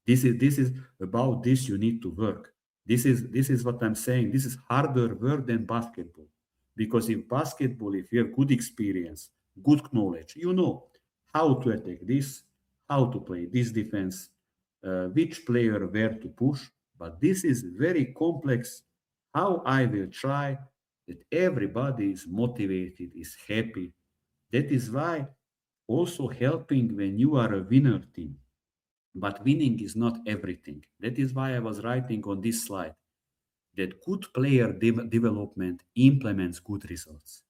This is about this you need to work. This is what I'm saying. This is harder work than basketball. Because in basketball, if you have good experience, good knowledge, you know how to attack this, how to play this defense, which player where to push. But this is very complex. How I will try that everybody is motivated, is happy. That is why also helping when you are a winner team. But winning is not everything. That is why I was writing on this slide that good player development implements good results.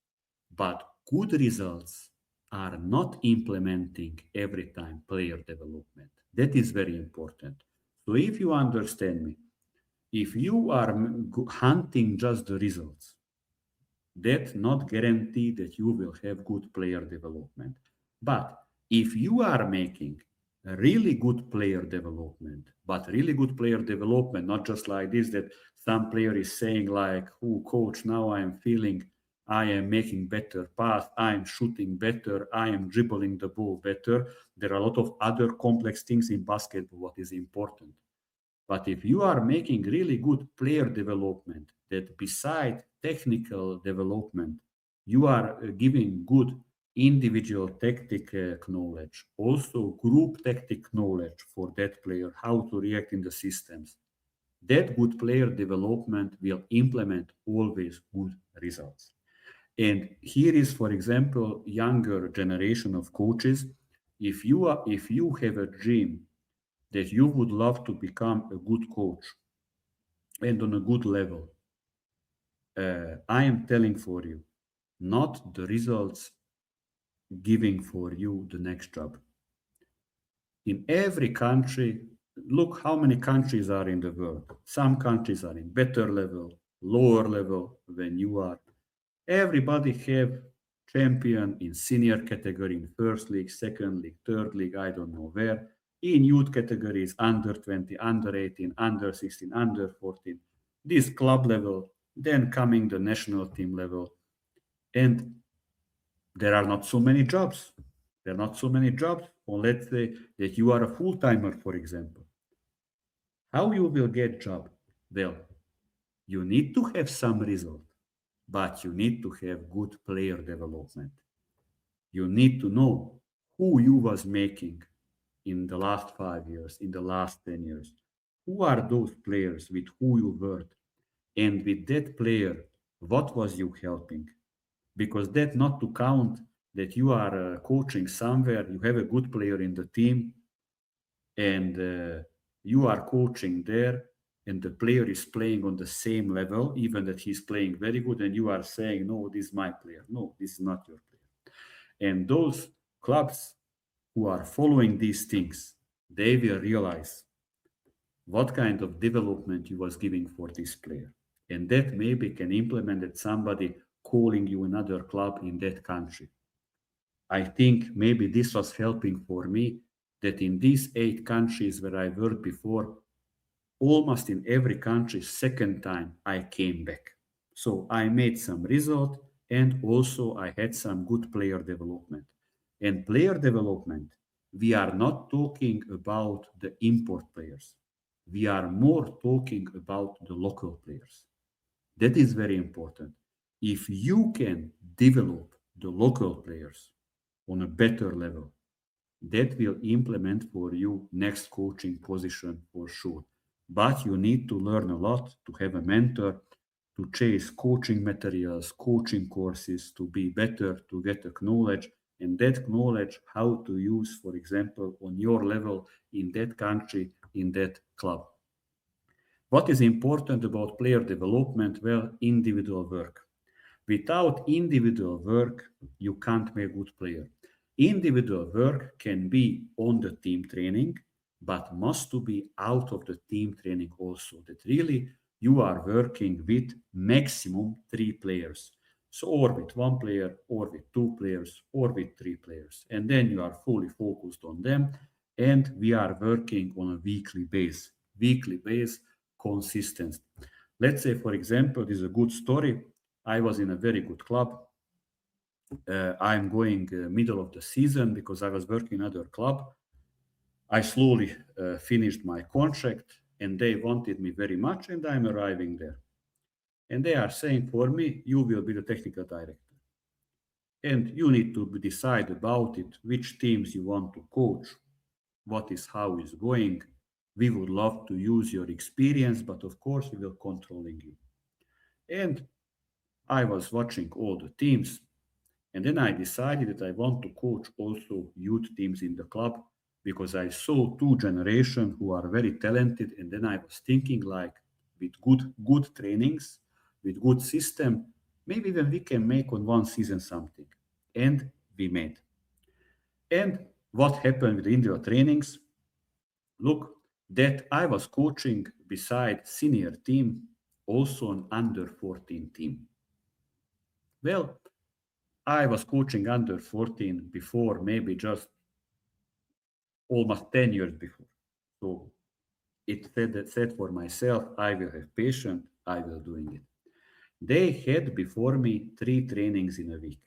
But good results are not implementing every time player development. That is very important. So if you understand me, if you are hunting just the results, that not guarantee that you will have good player development. But if you are making a really good player development, but really good player development, not just like this, that some player is saying like, oh, coach, now I am feeling I am making better pass, I am shooting better, I am dribbling the ball better. There are a lot of other complex things in basketball, what is important. But if you are making really good player development, that beside technical development, you are giving good individual tactic knowledge, also group tactic knowledge for that player, how to react in the systems, that good player development will implement always good results. And here is, for example, younger generation of coaches. If you have a dream that you would love to become a good coach and on a good level, I am telling for you, not the results giving for you the next job. In every country, look how many countries are in the world. Some countries are in better level, lower level than you are. Everybody have champion in senior category, in first league, second league, third league, I don't know where. In youth categories, under 20, under 18, under 16, under 14, this club level, then coming the national team level. And there are not so many jobs. There are not so many jobs. Or let's say that you are a full-timer, for example. How you will get job? Well, you need to have some result, but you need to have good player development. You need to know who you was making in the last 5 years, in the last 10 years. Who are those players with who you worked? And with that player, what was you helping? Because that not to count that you are coaching somewhere, you have a good player in the team, and you are coaching there, and the player is playing on the same level, even that he's playing very good, and you are saying, no, this is my player. No, this is not your player. And those clubs who are following these things, they will realize what kind of development you was giving for this player. And that maybe can implement that somebody calling you another club in that country. I think maybe this was helping for me that in these 8 countries where I worked before, almost in every country, second time I came back. So I made some result, and also I had some good player development. And player development, we are not talking about the import players. We are more talking about the local players. That is very important. If you can develop the local players on a better level, that will implement for you next coaching position for sure. But you need to learn a lot, to have a mentor, to chase coaching materials, coaching courses, to be better, to get knowledge, and that knowledge how to use, for example, on your level in that country, in that club. What is important about player development? Well, individual work. Without individual work, you can't make a good player. Individual work can be on the team training, but must to be out of the team training also. That really you are working with maximum 3 players. So or with 1 player, or with 2 players, or with 3 players. And then you are fully focused on them. And we are working on a weekly base. Weekly base, consistent. Let's say, for example, this is a good story. I was in a very good club. I'm going middle of the season because I was working in another club. I slowly finished my contract, and they wanted me very much, and I'm arriving there. And they are saying for me, you will be the technical director. And you need to decide about it, which teams you want to coach, what is how is going. We would love to use your experience, but of course we will controlling you. And I was watching all the teams, and then I decided that I want to coach also youth teams in the club because I saw 2 generations who are very talented, and then I was thinking like with good trainings, with good system, maybe even we can make on one season something. And we made. And what happened with the individual trainings? Look, that I was coaching beside senior team, also an under 14 team. Well, I was coaching under 14 before, maybe just almost 10 years before. So it said for myself, I will have patience, I will doing it. They had before me 3 trainings in a week.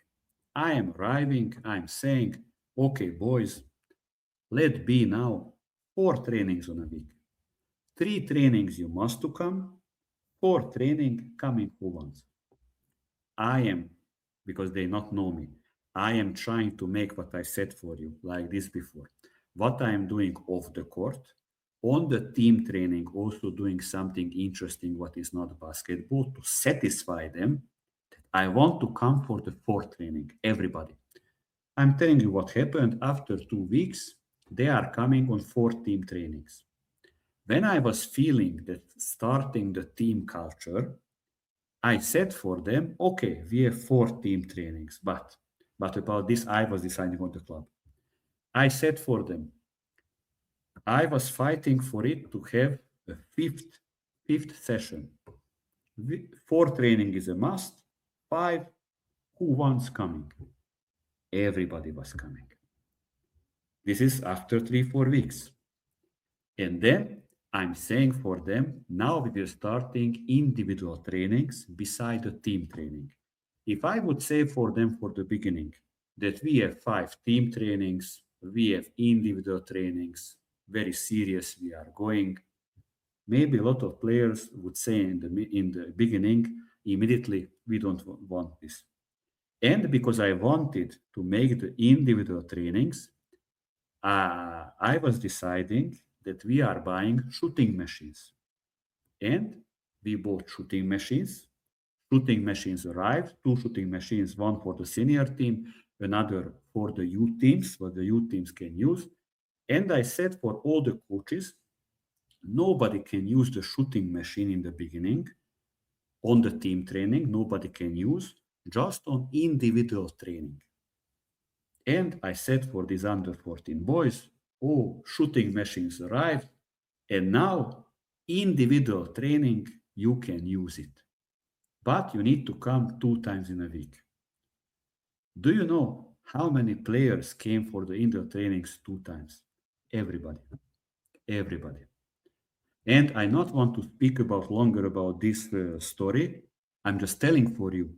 I am arriving, I'm saying, okay, boys, let be now 4 trainings on a week. 3 trainings you must to come, 4 training coming who wants. I am, because they not know me, I am trying to make what I said for you, like this before. What I am doing off the court, on the team training, also doing something interesting, what is not basketball, to satisfy them. I want to come for the 4 training, everybody. I'm telling you what happened after 2 weeks, they are coming on 4 team trainings. When I was feeling that starting the team culture, I said for them, okay, we have 4 team trainings, but about this, I was deciding on the club. I said for them, I was fighting for it to have a fifth session. 4 training is a must. 5, who wants coming? Everybody was coming. This is after 3, 4 weeks. And then I'm saying for them, now we will starting individual trainings beside the team training. If I would say for them for the beginning that we have 5 team trainings, we have individual trainings, very serious, we are going, maybe a lot of players would say in the beginning, immediately, we don't want this. And because I wanted to make the individual trainings, I was deciding that we are buying shooting machines. And we bought shooting machines. Shooting machines arrived, 2 shooting machines, one for the senior team, another for the youth teams, what the youth teams can use. And I said for all the coaches, nobody can use the shooting machine in the beginning on the team training, nobody can use, just on individual training. And I said for these under 14 boys, oh, shooting machines arrived, and now individual training, you can use it. But you need to come 2 times in a week. Do you know how many players came for the indoor trainings 2 times? Everybody. Everybody. And I not want to speak about longer about this story. I'm just telling for you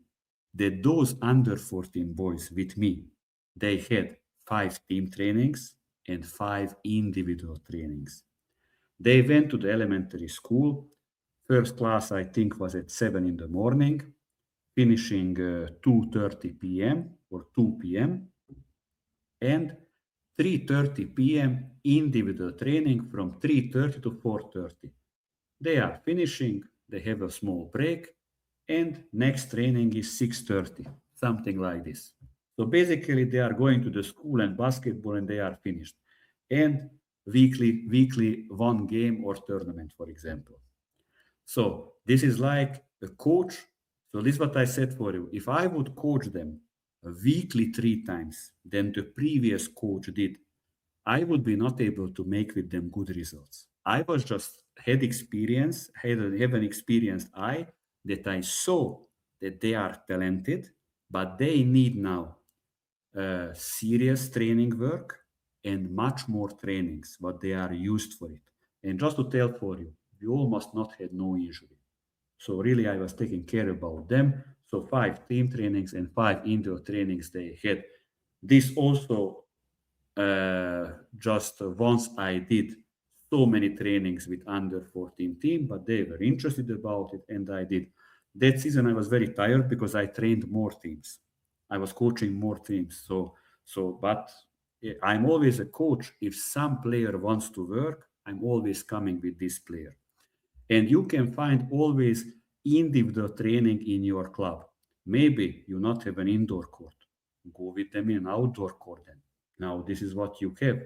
that those under 14 boys with me, they had 5 team trainings and 5 individual trainings. They went to the elementary school. First class, I think, was at 7 in the morning, finishing 2:30 p.m. or 2 p.m. and 3:30 p.m. individual training from 3:30 to 4:30. They are finishing, they have a small break, and next training is 6:30, something like this. So basically, they are going to the school and basketball, and they are finished. And weekly one game or tournament, for example. So this is like a coach. So this is what I said for you. If I would coach them weekly 3 times than the previous coach did, I would be not able to make with them good results. I was just had experience, have an experienced eye that I saw that they are talented, but they need now serious training work and much more trainings, but they are used for it. And just to tell for you, we almost not had no injury. So really, I was taking care about them. So 5 team trainings and 5 indoor trainings they had. This also just once I did so many trainings with under 14 team, but they were interested about it, and I did. That season I was very tired because I trained more teams. I was coaching more teams. But I'm always a coach. If some player wants to work, I'm always coming with this player. And you can find always individual training in your club. Maybe you not have an indoor court. Go with them in an outdoor court then. Now this is what you have.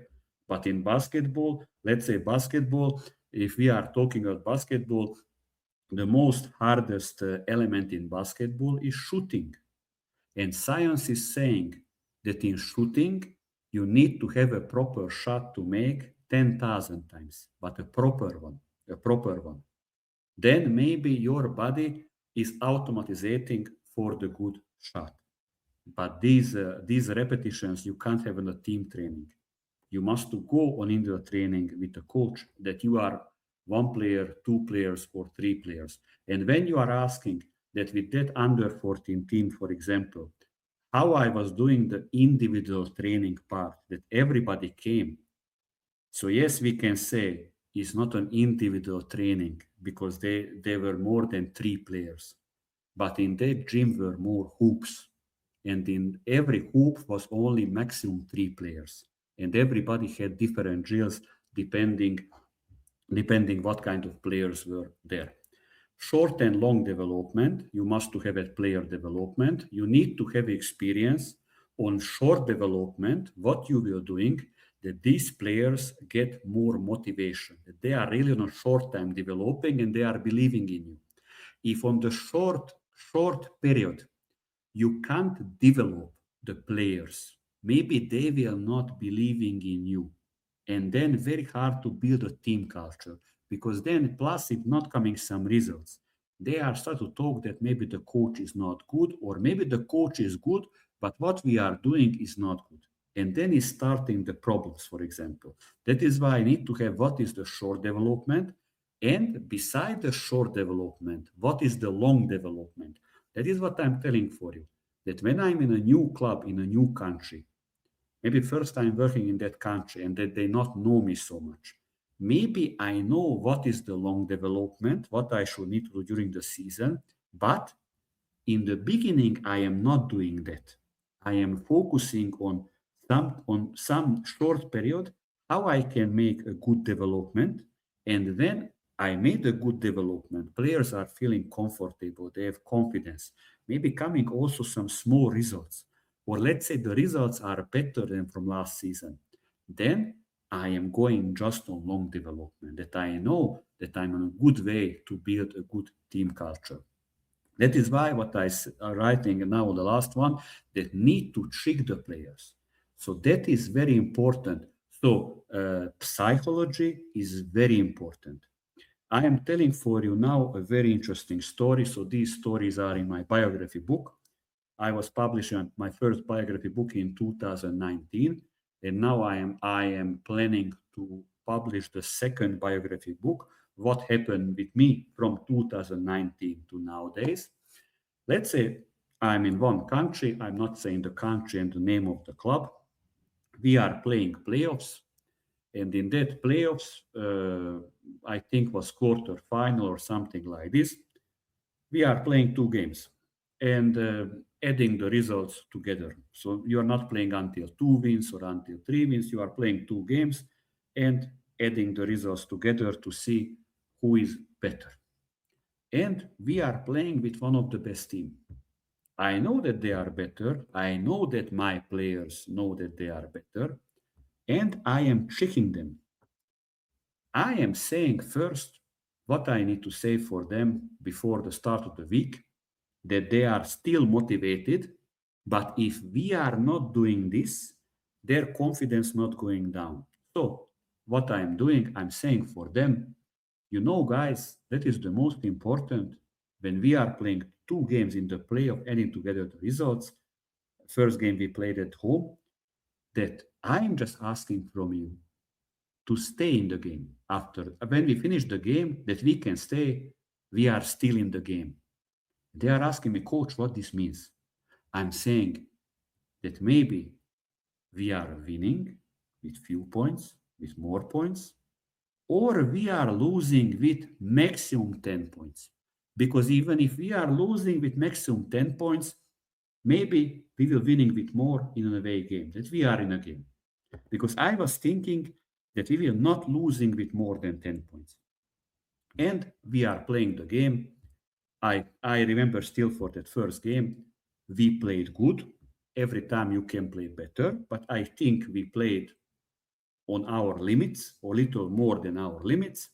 But in basketball, let's say basketball, if we are talking about basketball, the most hardest element in basketball is shooting. And science is saying that in shooting, you need to have a proper shot to make 10,000 times, but a proper one, a proper one. Then maybe your body is automatizing for the good shot. But these repetitions you can't have in a team training. You must to go on individual training with a coach that you are 1 player, 2 players, or 3 players. And when you are asking that with that under 14 team, for example, how I was doing the individual training part, that everybody came. So yes, we can say it's not an individual training because they were more than 3 players. But in that gym were more hoops. And in every hoop was only maximum 3 players. And everybody had different drills depending what kind of players were there. Short and long development, you must to have a player development. You need to have experience on short development, what you will doing, that these players get more motivation, that they are really on a short time developing and they are believing in you. If on the short period you can't develop the players, maybe they will not believing in you, and then very hard to build a team culture, because then plus if not coming some results, they are start to talk that maybe the coach is not good, or maybe the coach is good but what we are doing is not good. And then is starting the problems, for example. That is why I need to have what is the short development, and beside the short development, what is the long development? That is what I'm telling for you. That when I'm in a new club, in a new country, maybe first I'm working in that country and that they not know me so much. Maybe I know what is the long development, what I should need to do during the season, but in the beginning I am not doing that. I am focusing on some short period how I can make a good development, and when I made a good development, players are feeling comfortable, they have confidence, maybe coming also some small results, or let's say the results are better than from last season, then I am going just on long development, that I know that I'm on a good way to build a good team culture. That is why what I'm writing now, the last one, that need to trick the players. So that is very important. So psychology is very important. I am telling for you now a very interesting story. So these stories are in my biography book. I was publishing my first biography book in 2019, and now I am planning to publish the second biography book. What happened with me from 2019 to nowadays? Let's say I'm in one country. I'm not saying the country and the name of the club. We are playing playoffs, and in that playoffs, I think was quarter final or something like this. We are playing two games and adding the results together. So you are not playing until two wins or until three wins. You are playing two games and adding the results together to see who is better. And we are playing with one of the best team. I know that they are better. I know that my players know that they are better. And I am checking them. I am saying first what I need to say for them before the start of the week, that they are still motivated. But if we are not doing this, their confidence not going down. So what I'm doing, I'm saying for them, you know, guys, that is the most important when we are playing two games in the playoff, adding together the results. First game we played at home, that I'm just asking from you to stay in the game. After, when we finish the game, that we can stay, we are still in the game. They are asking me, coach, what this means. I'm saying that maybe we are winning with few points, with more points, or we are losing with maximum 10 points. Because even if we are losing with maximum 10 points, maybe we will winning with more in an away game, that we are in a game. Because I was thinking that we will not losing with more than 10 points. And we are playing the game. I remember still for that first game, we played good. Every time you can play better, but I think we played on our limits, or little more than our limits.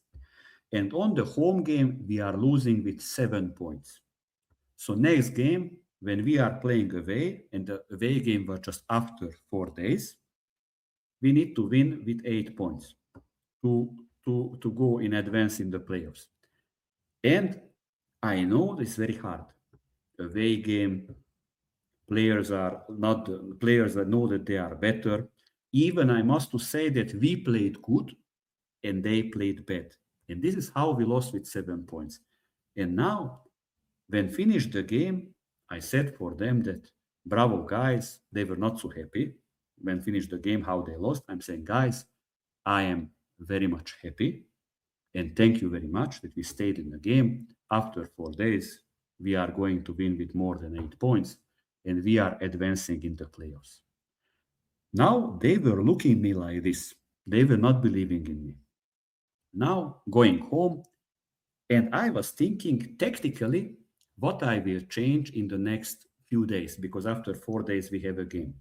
And on the home game, we are losing with 7 points. So next game, when we are playing away, and the away game was just after 4 days, we need to win with 8 points to go in advance in the playoffs. And I know it's very hard. Away game, players that know that they are better. Even I must to say that we played good and they played bad. And this is how we lost with 7 points. And now, when finished the game, I said for them that, bravo, guys, they were not so happy. When finished the game, how they lost, I'm saying, guys, I am very much happy. And thank you very much that we stayed in the game. After 4 days, we are going to win with more than 8 points, and we are advancing in the playoffs. Now they were looking at me like this. They were not believing in me. Now going home, and I was thinking tactically what I will change in the next few days, because after 4 days we have a game.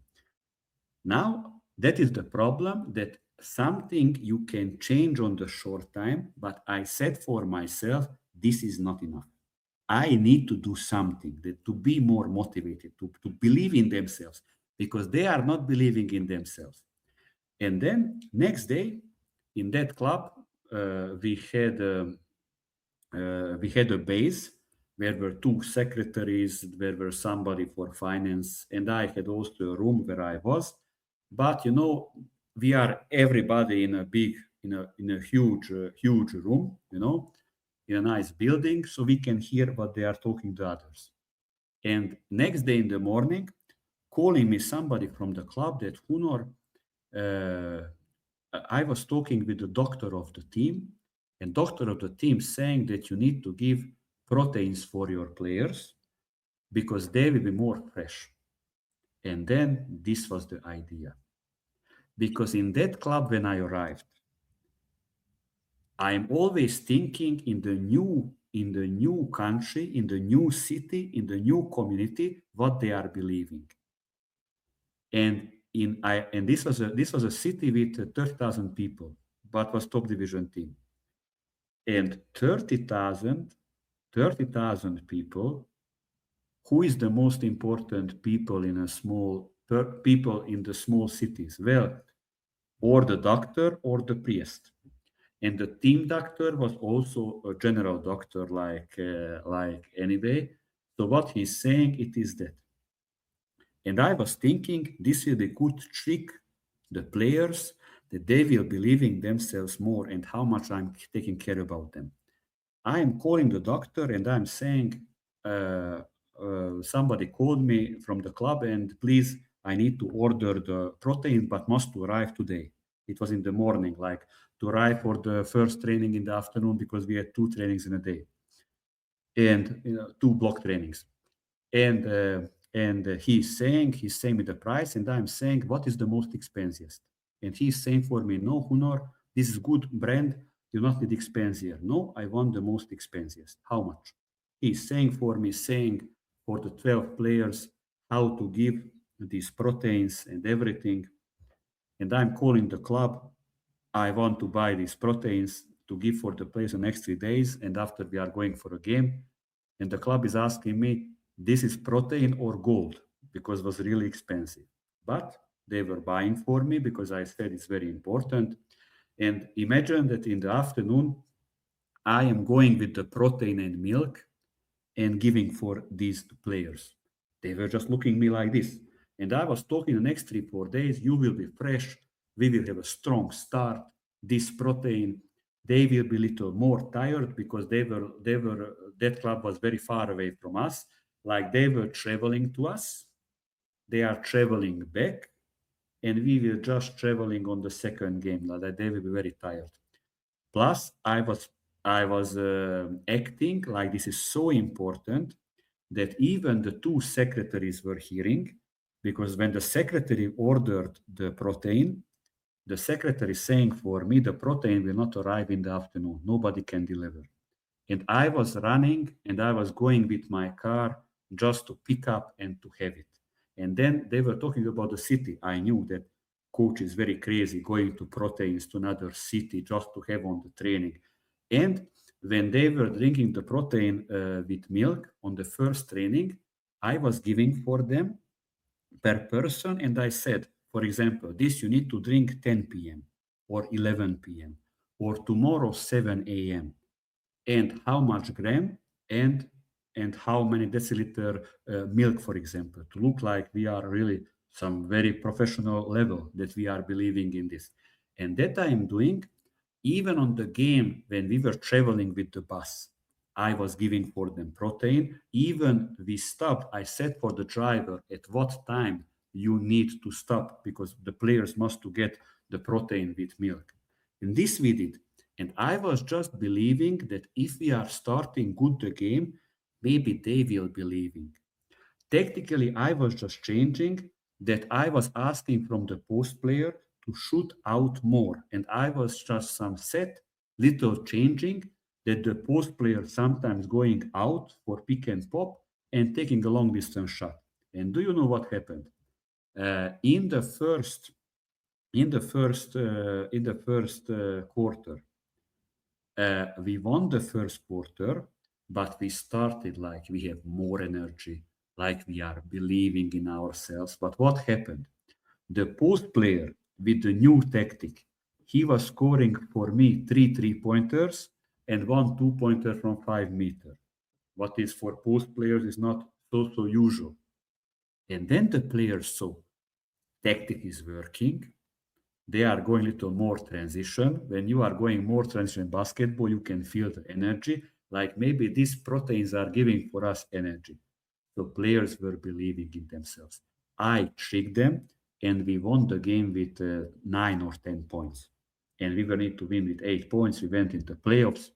Now that is the problem, that something you can change on the short time, but I said for myself, this is not enough. I need to do something to be more motivated, to believe in themselves, because they are not believing in themselves. And then next day in that club, we had a base There were two secretaries, there were somebody for finance, and I had also a room where I was. But we are everybody in a big, in a huge room, in a nice building, so we can hear what they are talking to others. And next day in the morning, calling me somebody from the club that Hunor, uh, I was talking with the doctor of the team, and doctor of the team saying that you need to give proteins for your players because they will be more fresh. And then this was the idea. Because in that club, when I arrived, I'm always thinking in the new country, in the new city, in the new community, what they are believing. And this was a city with 30,000 people, but was top division team. And 30,000 people, who is the most important people in people in the small cities? Well, or the doctor or the priest. And the team doctor was also a general doctor, like anyway. So what he's saying, it is that. And I was thinking this will be good trick the players that they will believe in themselves more and how much I'm taking care about them. I am calling the doctor and I'm saying, somebody called me from the club and please, I need to order the protein, but must arrive today. It was in the morning, like to arrive for the first training in the afternoon because we had two trainings in a day and two block trainings. And he's saying me the price, and I'm saying what is the most expensive, and he's saying for me, no, Hunor, this is good brand, you not need expensive. No, I want the most expensive. How much? He's saying for me, saying for the 12 players how to give these proteins and everything, and I'm calling the club. I want to buy these proteins to give for the players the next 3 days, and after we are going for a game. And the club is asking me, this is protein or gold, because it was really expensive. But they were buying for me because I said it's very important. And imagine that in the afternoon, I am going with the protein and milk and giving for these players. They were just looking at me like this. And I was talking the next 3, 4 days, you will be fresh. We will have a strong start. This protein, they will be a little more tired because that club was very far away from us. Like they were traveling to us. They are traveling back. And we will just traveling on the second game. Like they will be very tired. Plus, I was acting like this is so important that even the two secretaries were hearing, because when the secretary ordered the protein, the secretary saying for me the protein will not arrive in the afternoon. Nobody can deliver. And I was running and I was going with my car just to pick up and to have it. And then they were talking about the city. I knew that coach is very crazy going to proteins to another city just to have on the training. And when they were drinking the protein with milk on the first training, I was giving for them per person. And I said, for example, this you need to drink 10 p.m. or 11 p.m. or tomorrow 7 a.m. and how much gram and how many deciliter milk, for example, to look like we are really some very professional level that we are believing in this. And that I am doing even on the game when we were traveling with the bus. I was giving for them protein. Even we stopped, I said for the driver at what time you need to stop because the players must to get the protein with milk. And this we did. And I was just believing that if we are starting good the game, maybe they will be leaving. Technically, I was just changing that I was asking from the post player to shoot out more. And I was just some set little changing that the post player sometimes going out for pick and pop and taking a long distance shot. And do you know what happened? In the first quarter, we won the first quarter, but we started like we have more energy, like we are believing in ourselves. But what happened? The post player with the new tactic, he was scoring for me 3 3-pointers and 1 2-pointer from 5 meters. What is for post players is not so usual. And then the players saw tactic is working. They are going a little more transition. When you are going more transition in basketball, you can feel the energy. Like maybe these proteins are giving for us energy. So players were believing in themselves. I tricked them, and we won the game with 9 or 10 points. And we were need to win with 8 points. We went into playoffs.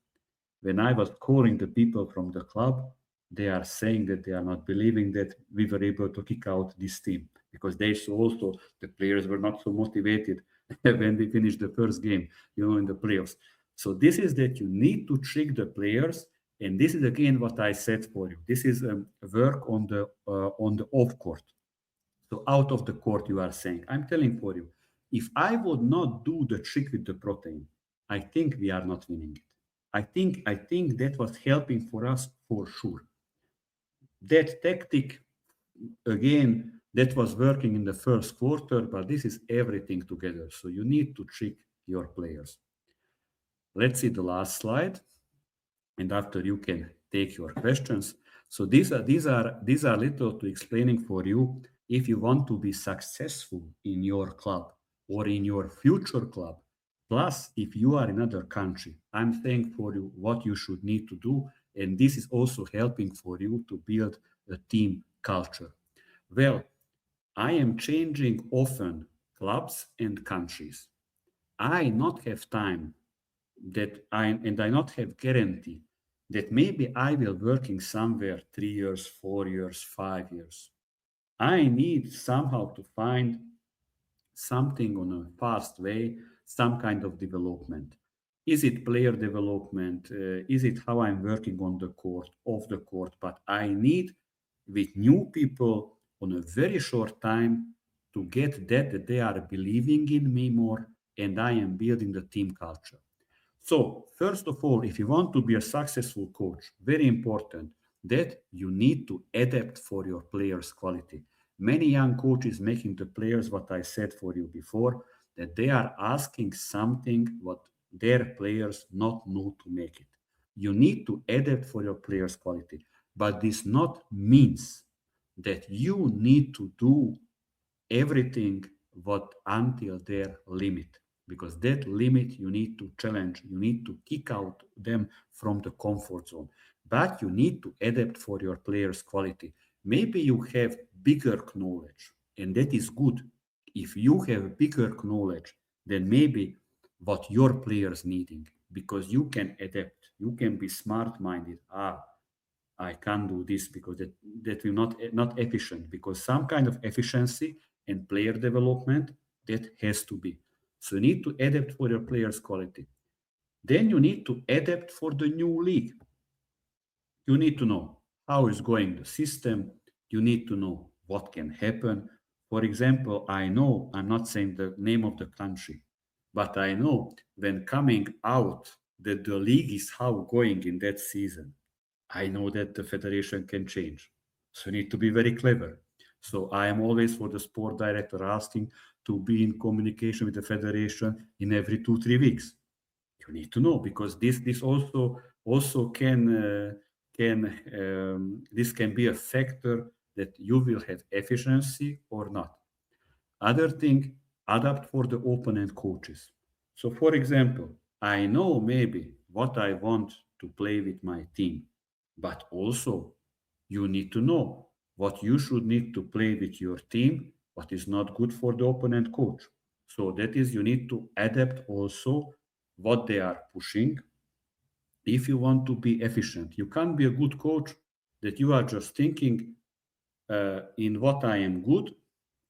When I was calling the people from the club, they are saying that they are not believing that we were able to kick out this team because they saw also the players were not so motivated when we finished the first game, in the playoffs. So this is that you need to trick the players, and this is again what I said for you. This is work on the off court. So out of the court, you are saying, I'm telling for you, if I would not do the trick with the protein, I think we are not winning it. I think that was helping for us for sure. That tactic, again, that was working in the first quarter, but this is everything together. So you need to trick your players. Let's see the last slide, and after you can take your questions. So these are little to explaining for you if you want to be successful in your club or in your future club. Plus, if you are in another country, I'm saying for you what you should need to do, and this is also helping for you to build a team culture. Well, I am changing often clubs and countries. I not have time I not have guarantee that maybe I will working somewhere 3 years, 4 years, 5 years. I need somehow to find something on a fast way, some kind of development. Is it player development? Is it how I'm working on the court, off the court? But I need with new people on a very short time to get that they are believing in me more and I am building the team culture. So, first of all, if you want to be a successful coach, very important that you need to adapt for your players' quality. Many young coaches making the players what I said for you before, that they are asking something what their players not know to make it. You need to adapt for your players' quality, but this not means that you need to do everything what until their limit, because that limit you need to challenge, you need to kick out them from the comfort zone, but you need to adapt for your players quality. Maybe you have bigger knowledge, and that is good. If you have bigger knowledge, then maybe what your players needing, because you can adapt, you can be smart minded. I can't do this because that will not efficient, because some kind of efficiency and player development that has to be. So you need to adapt for your players' quality. Then you need to adapt for the new league. You need to know how is going the system. You need to know what can happen. For example, I know, I'm not saying the name of the country, but I know when coming out that the league is how going in that season. I know that the federation can change. So you need to be very clever. So I am always for the sport director asking to be in communication with the federation in every 2 3 weeks. You need to know, because this also can be a factor that you will have efficiency or not. Other thing, adapt for the opponent coaches. So, for example, I know maybe what I want to play with my team, but also you need to know what you should need to play with your team, what is not good for the opponent coach. So that is, you need to adapt also what they are pushing if you want to be efficient. You can't be a good coach that you are just thinking in what I am good,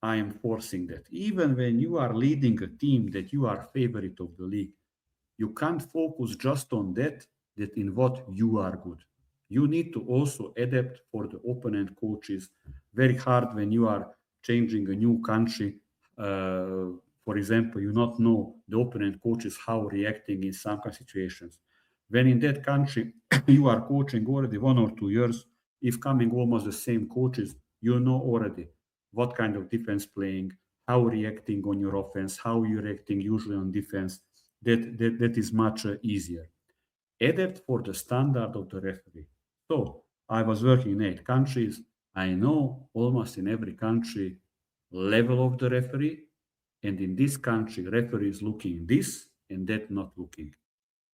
I am forcing that. Even when you are leading a team that you are favorite of the league, you can't focus just on that in what you are good. You need to also adapt for the opponent coaches. Very hard when you are changing a new country. For example, you not know the opponent coaches how reacting in some kind of situations. When in that country you are coaching already 1 or 2 years, if coming almost the same coaches, you know already what kind of defense playing, how reacting on your offense, how you reacting usually on defense. That is much easier. Adapt for the standard of the referee. So I was working in 8 countries. I know almost in every country level of the referee, and in this country, referee is looking this and that not looking.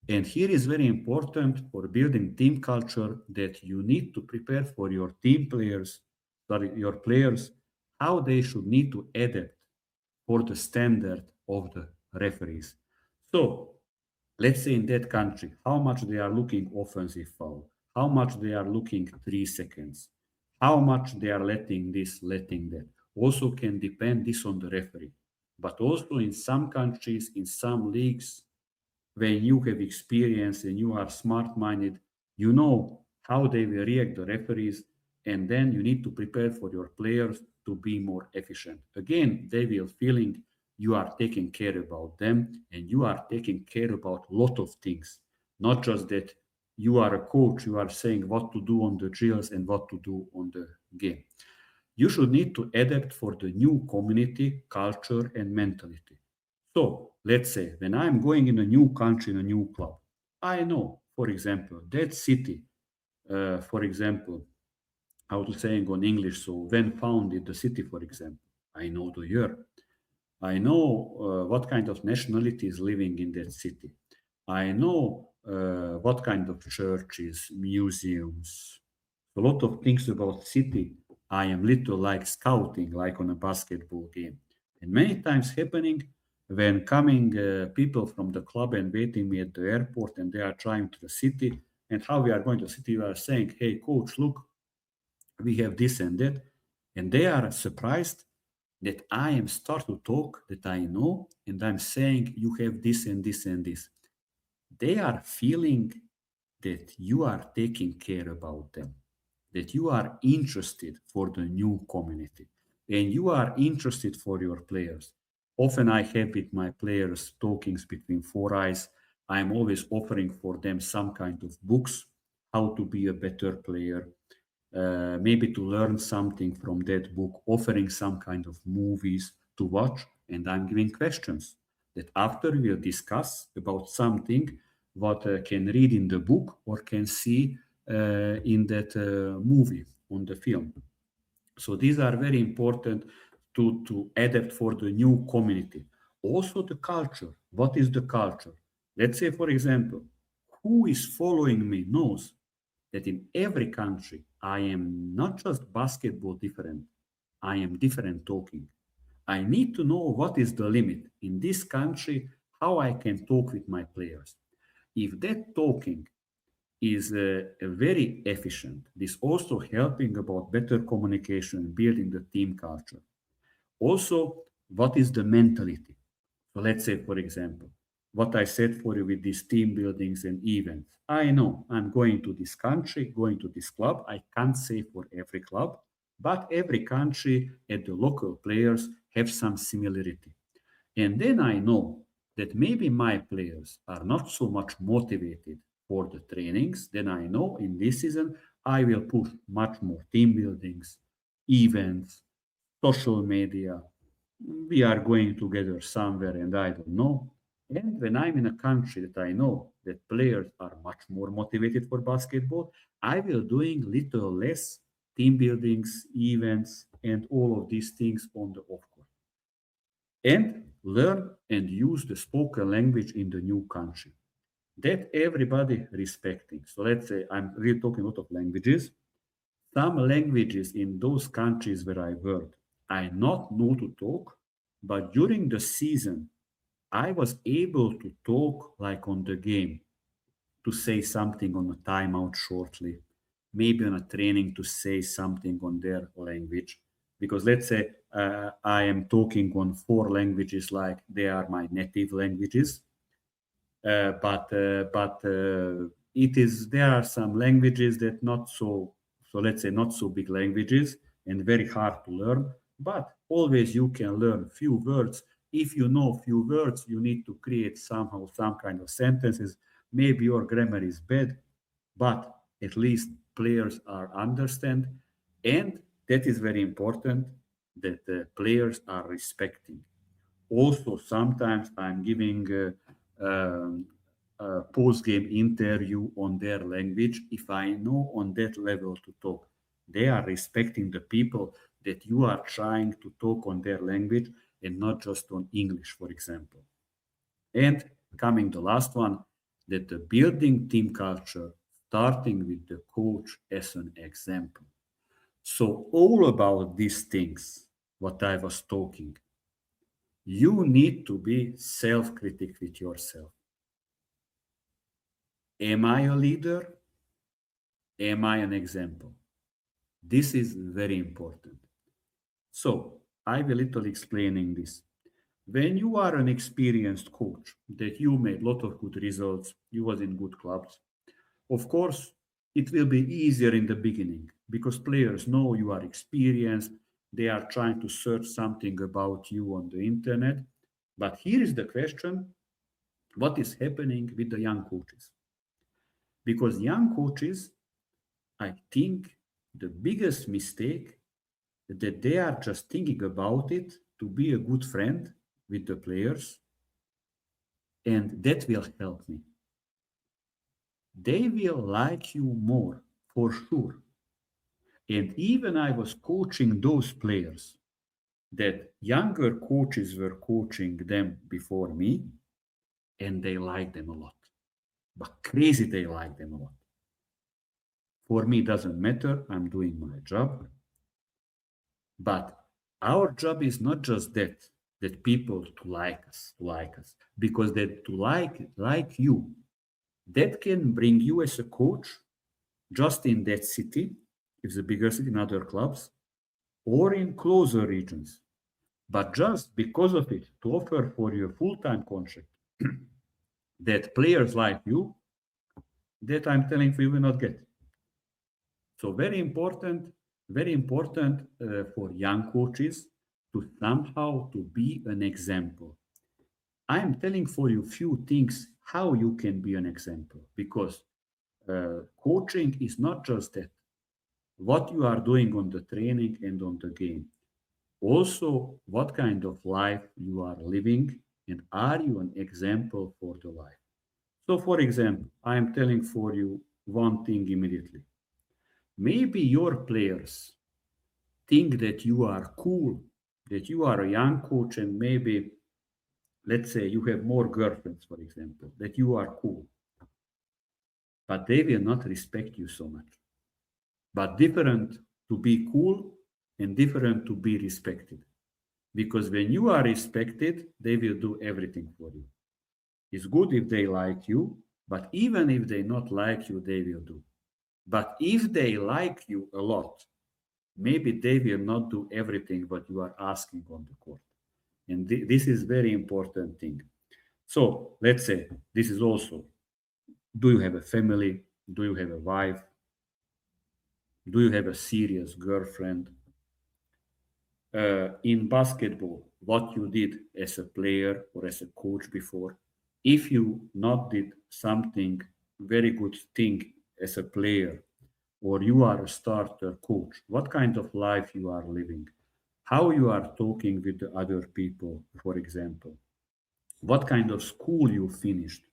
And here is very important for building team culture that you need to prepare for your team players, sorry, your players, how they should need to adapt for the standard of the referees. So let's say in that country, how much they are looking offensive foul, how much they are looking 3 seconds, how much they are letting this, letting that. Also can depend this on the referee. But also in some countries, in some leagues, when you have experience and you are smart-minded, you know how they will react the referees, and then you need to prepare for your players to be more efficient. Again, they will feeling you are taking care about them and you are taking care about a lot of things, not just that you are a coach, you are saying what to do on the drills and what to do on the game. You should need to adapt for the new community, culture, and mentality. So let's say when I'm going in a new country, in a new club, I know, for example, that city, for example, how to saying on English, so when founded the city, for example, I know the year. I know what kind of nationality is living in that city. I know what kind of churches, museums, a lot of things about city. I am little like scouting, like on a basketball game. And many times happening when coming people from the club and waiting me at the airport and they are trying to the city and how we are going to the city, we are saying, hey coach, look, we have this and that. And they are surprised that I am start to talk that I know and I'm saying you have this and this and this. They are feeling that you are taking care about them, that you are interested for the new community and you are interested for your players. Often I have with my players talkings between four eyes. I'm always offering for them some kind of books, how to be a better player, maybe to learn something from that book, offering some kind of movies to watch, and I'm giving questions that after we'll discuss about something what can read in the book or can see in that movie on the film. So these are very important to adapt for the new community. Also the culture. What is the culture? Let's say, for example, who is following me knows that in every country I am not just basketball different, I am different talking. I need to know what is the limit in this country, how I can talk with my players. If that talking is very efficient, this also helping about better communication, building the team culture. Also, what is the mentality? So let's say, for example, what I said for you with these team buildings and events. I know I'm going to this country, going to this club. I can't say for every club, but every country and the local players have some similarity. And then I know that maybe my players are not so much motivated for the trainings. Then I know in this season I will push much more team buildings, events, social media. We are going together somewhere and I don't know. And when I'm in a country that I know that players are much more motivated for basketball, I will doing little less team buildings, events, and all of these things on the off court and learn and use the spoken language in the new country that everybody respecting. So let's say I'm really talking a lot of languages. Some languages in those countries where I worked, I not know to talk, but during the season, I was able to talk like on the game, to say something on a timeout shortly, maybe on a training to say something on their language. Because let's say I am talking on four languages like they are my native languages, but it is there are some languages that not so, so let's say not so big languages and very hard to learn, but always you can learn few words. If you know few words, you need to create somehow some kind of sentences. Maybe your grammar is bad, but at least players are understand, and that is very important that the players are respecting. Also sometimes I'm giving a post-game interview on their language, if I know on that level to talk, they are respecting the people that you are trying to talk on their language and not just on English, for example. And coming the last one, that the building team culture, starting with the coach as an example. So all about these things, what I was talking, you need to be self-critic with yourself. Am I a leader? Am I an example? This is very important. So I will little explaining this. When you are an experienced coach, that you made a lot of good results, you was in good clubs, of course, it will be easier in the beginning because players know you are experienced, they are trying to search something about you on the internet. But here is the question, what is happening with the young coaches? Because young coaches, I think the biggest mistake that they are just thinking about it to be a good friend with the players, and that will help me. They will like you more for sure. And even I was coaching those players that younger coaches were coaching them before me, and they like them a lot. But crazy, they like them a lot. For me, doesn't matter. I'm doing my job. But our job is not just that people to like us, because that to like you, that can bring you as a coach just in that city, if it's a bigger city in other clubs, or in closer regions. But just because of it, to offer for you a full-time contract, that players like you, that I'm telling you will not get. So very important for young coaches to somehow to be an example. I am telling for you few things how you can be an example, because coaching is not just that what you are doing on the training and on the game, also what kind of life you are living, and are you an example for the life. So for example, I am telling for you one thing immediately. Maybe your players think that you are cool, that you are a young coach, and maybe, let's say, you have more girlfriends, for example, that you are cool. But they will not respect you so much. But different to be cool and different to be respected. Because when you are respected, they will do everything for you. It's good if they like you, but even if they not like you, they will do. But if they like you a lot, maybe they will not do everything what you are asking on the court. And this is very important thing. So let's say this is also, do you have a family? Do you have a wife? Do you have a serious girlfriend? In basketball, what you did as a player or as a coach before, if you not did something very good thing as a player, or you are a starter coach, what kind of life you are living, how you are talking with the other people, for example, what kind of school you finished,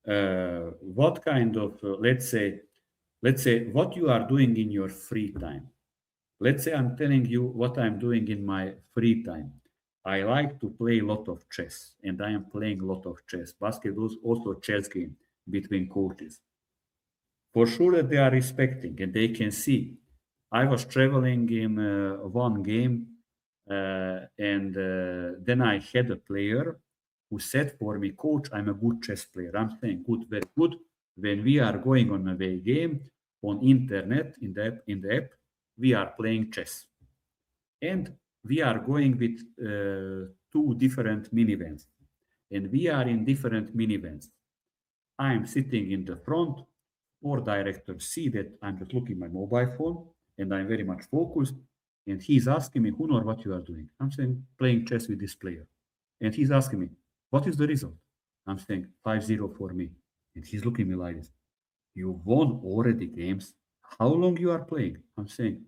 what kind of let's say what you are doing in your free time. Let's say I'm telling you what I'm doing in my free time. I like to play a lot of chess, and I am playing a lot of chess. Basketball is also a chess game between coaches. For sure that they are respecting and they can see. I was traveling in one game, and then I had a player who said for me, Coach, I'm a good chess player. I'm saying, good, very good. When we are going on a away game on internet in the app, we are playing chess, and we are going with two different minivans, and we are in different minivans. I am sitting in the front, or director see that I'm just looking my mobile phone and I'm very much focused. And he's asking me, Hunor, what you are doing? I'm saying, playing chess with this player. And he's asking me, what is the result? I'm saying 5-0 for me. And he's looking at me like this. You won already games. How long you are playing? I'm saying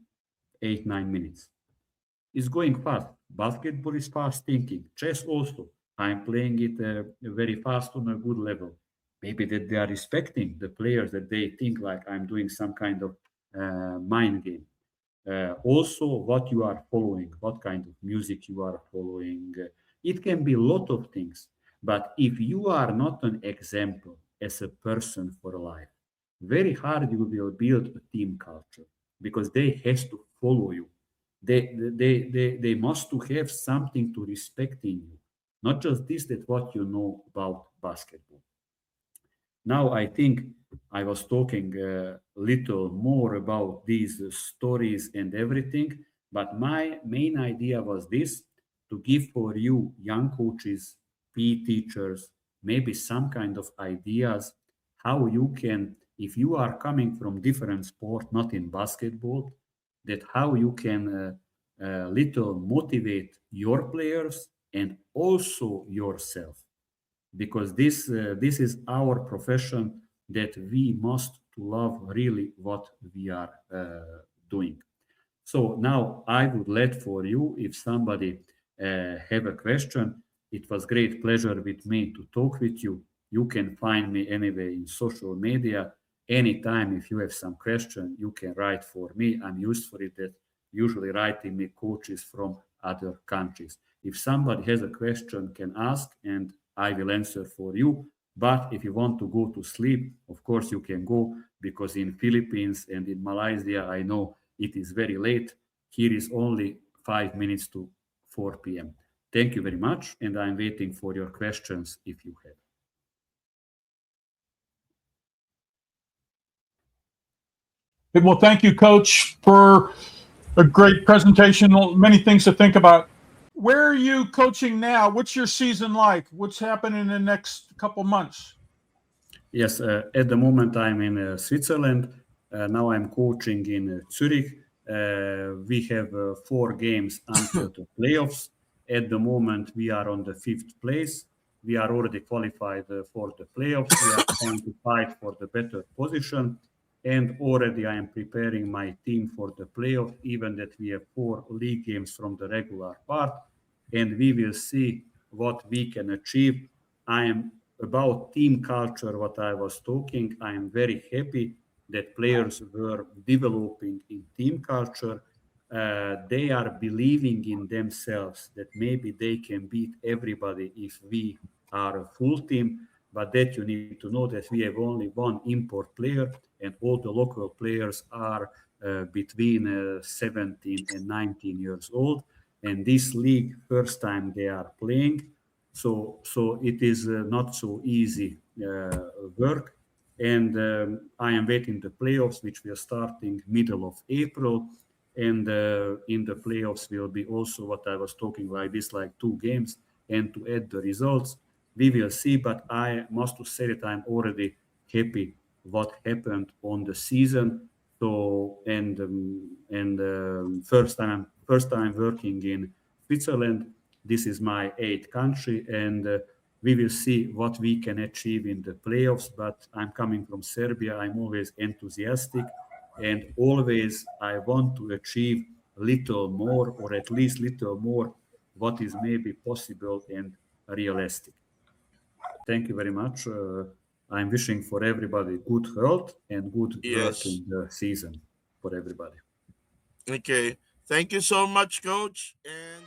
8-9 minutes. It's going fast. Basketball is fast thinking. Chess also. I'm playing it very fast on a good level. Maybe that they are respecting the players, that they think like I'm doing some kind of mind game. Also, what you are following, what kind of music you are following. It can be a lot of things. But if you are not an example as a person for life, very hard you will build a team culture because they has to follow you. They must to have something to respect in you, not just this that what you know about basketball. Now I think I was talking a little more about these stories and everything, but my main idea was this, to give for you young coaches, P teachers, maybe some kind of ideas how you can, if you are coming from different sport, not in basketball, that how you can little motivate your players and also yourself, because this is our profession, that we must to love really what we are doing. So now I would let for you, if somebody have a question. It was great pleasure with me to talk with you. You can find me anyway in social media. Anytime if you have some question, you can write for me. I'm used for it, that usually writing me coaches from other countries. If somebody has a question, can ask and I will answer for you. But if you want to go to sleep, of course you can go, because in Philippines and in Malaysia, I know it is very late. Here is only 5 minutes to 4 p.m. Thank you very much, and I'm waiting for your questions if you have. Well, thank you, Coach, for a great presentation. Many things to think about. Where are you coaching now? What's your season like? What's happening in the next couple months? Yes, at the moment I'm in Switzerland. Now I'm coaching in Zurich. We have 4 games until the playoffs. At the moment, we are on the 5th place. We are already qualified for the playoffs. We are trying to fight for the better position. And already I am preparing my team for the playoff, even that we have 4 league games from the regular part. And we will see what we can achieve. I am about team culture, what I was talking. I am very happy that players were developing in team culture. They are believing in themselves that maybe they can beat everybody if we are a full team. But that you need to know that we have only one import player, and all the local players are between 17 and 19 years old. And this league, first time they are playing, so it is not so easy work. And I am waiting the playoffs, which we are starting middle of April. And in the playoffs will be also what I was talking like this, like 2 games, and to add the results, we will see. But I must say that I'm already happy what happened on the season. So and first time working in Switzerland. This is my 8th country, and we will see what we can achieve in the playoffs. But I'm coming from Serbia. I'm always enthusiastic, and always I want to achieve little more, or at least little more, what is maybe possible and realistic. Thank you very much. I'm wishing for everybody good health and good Yes. working season for everybody. Okay. Thank you so much, Coach. And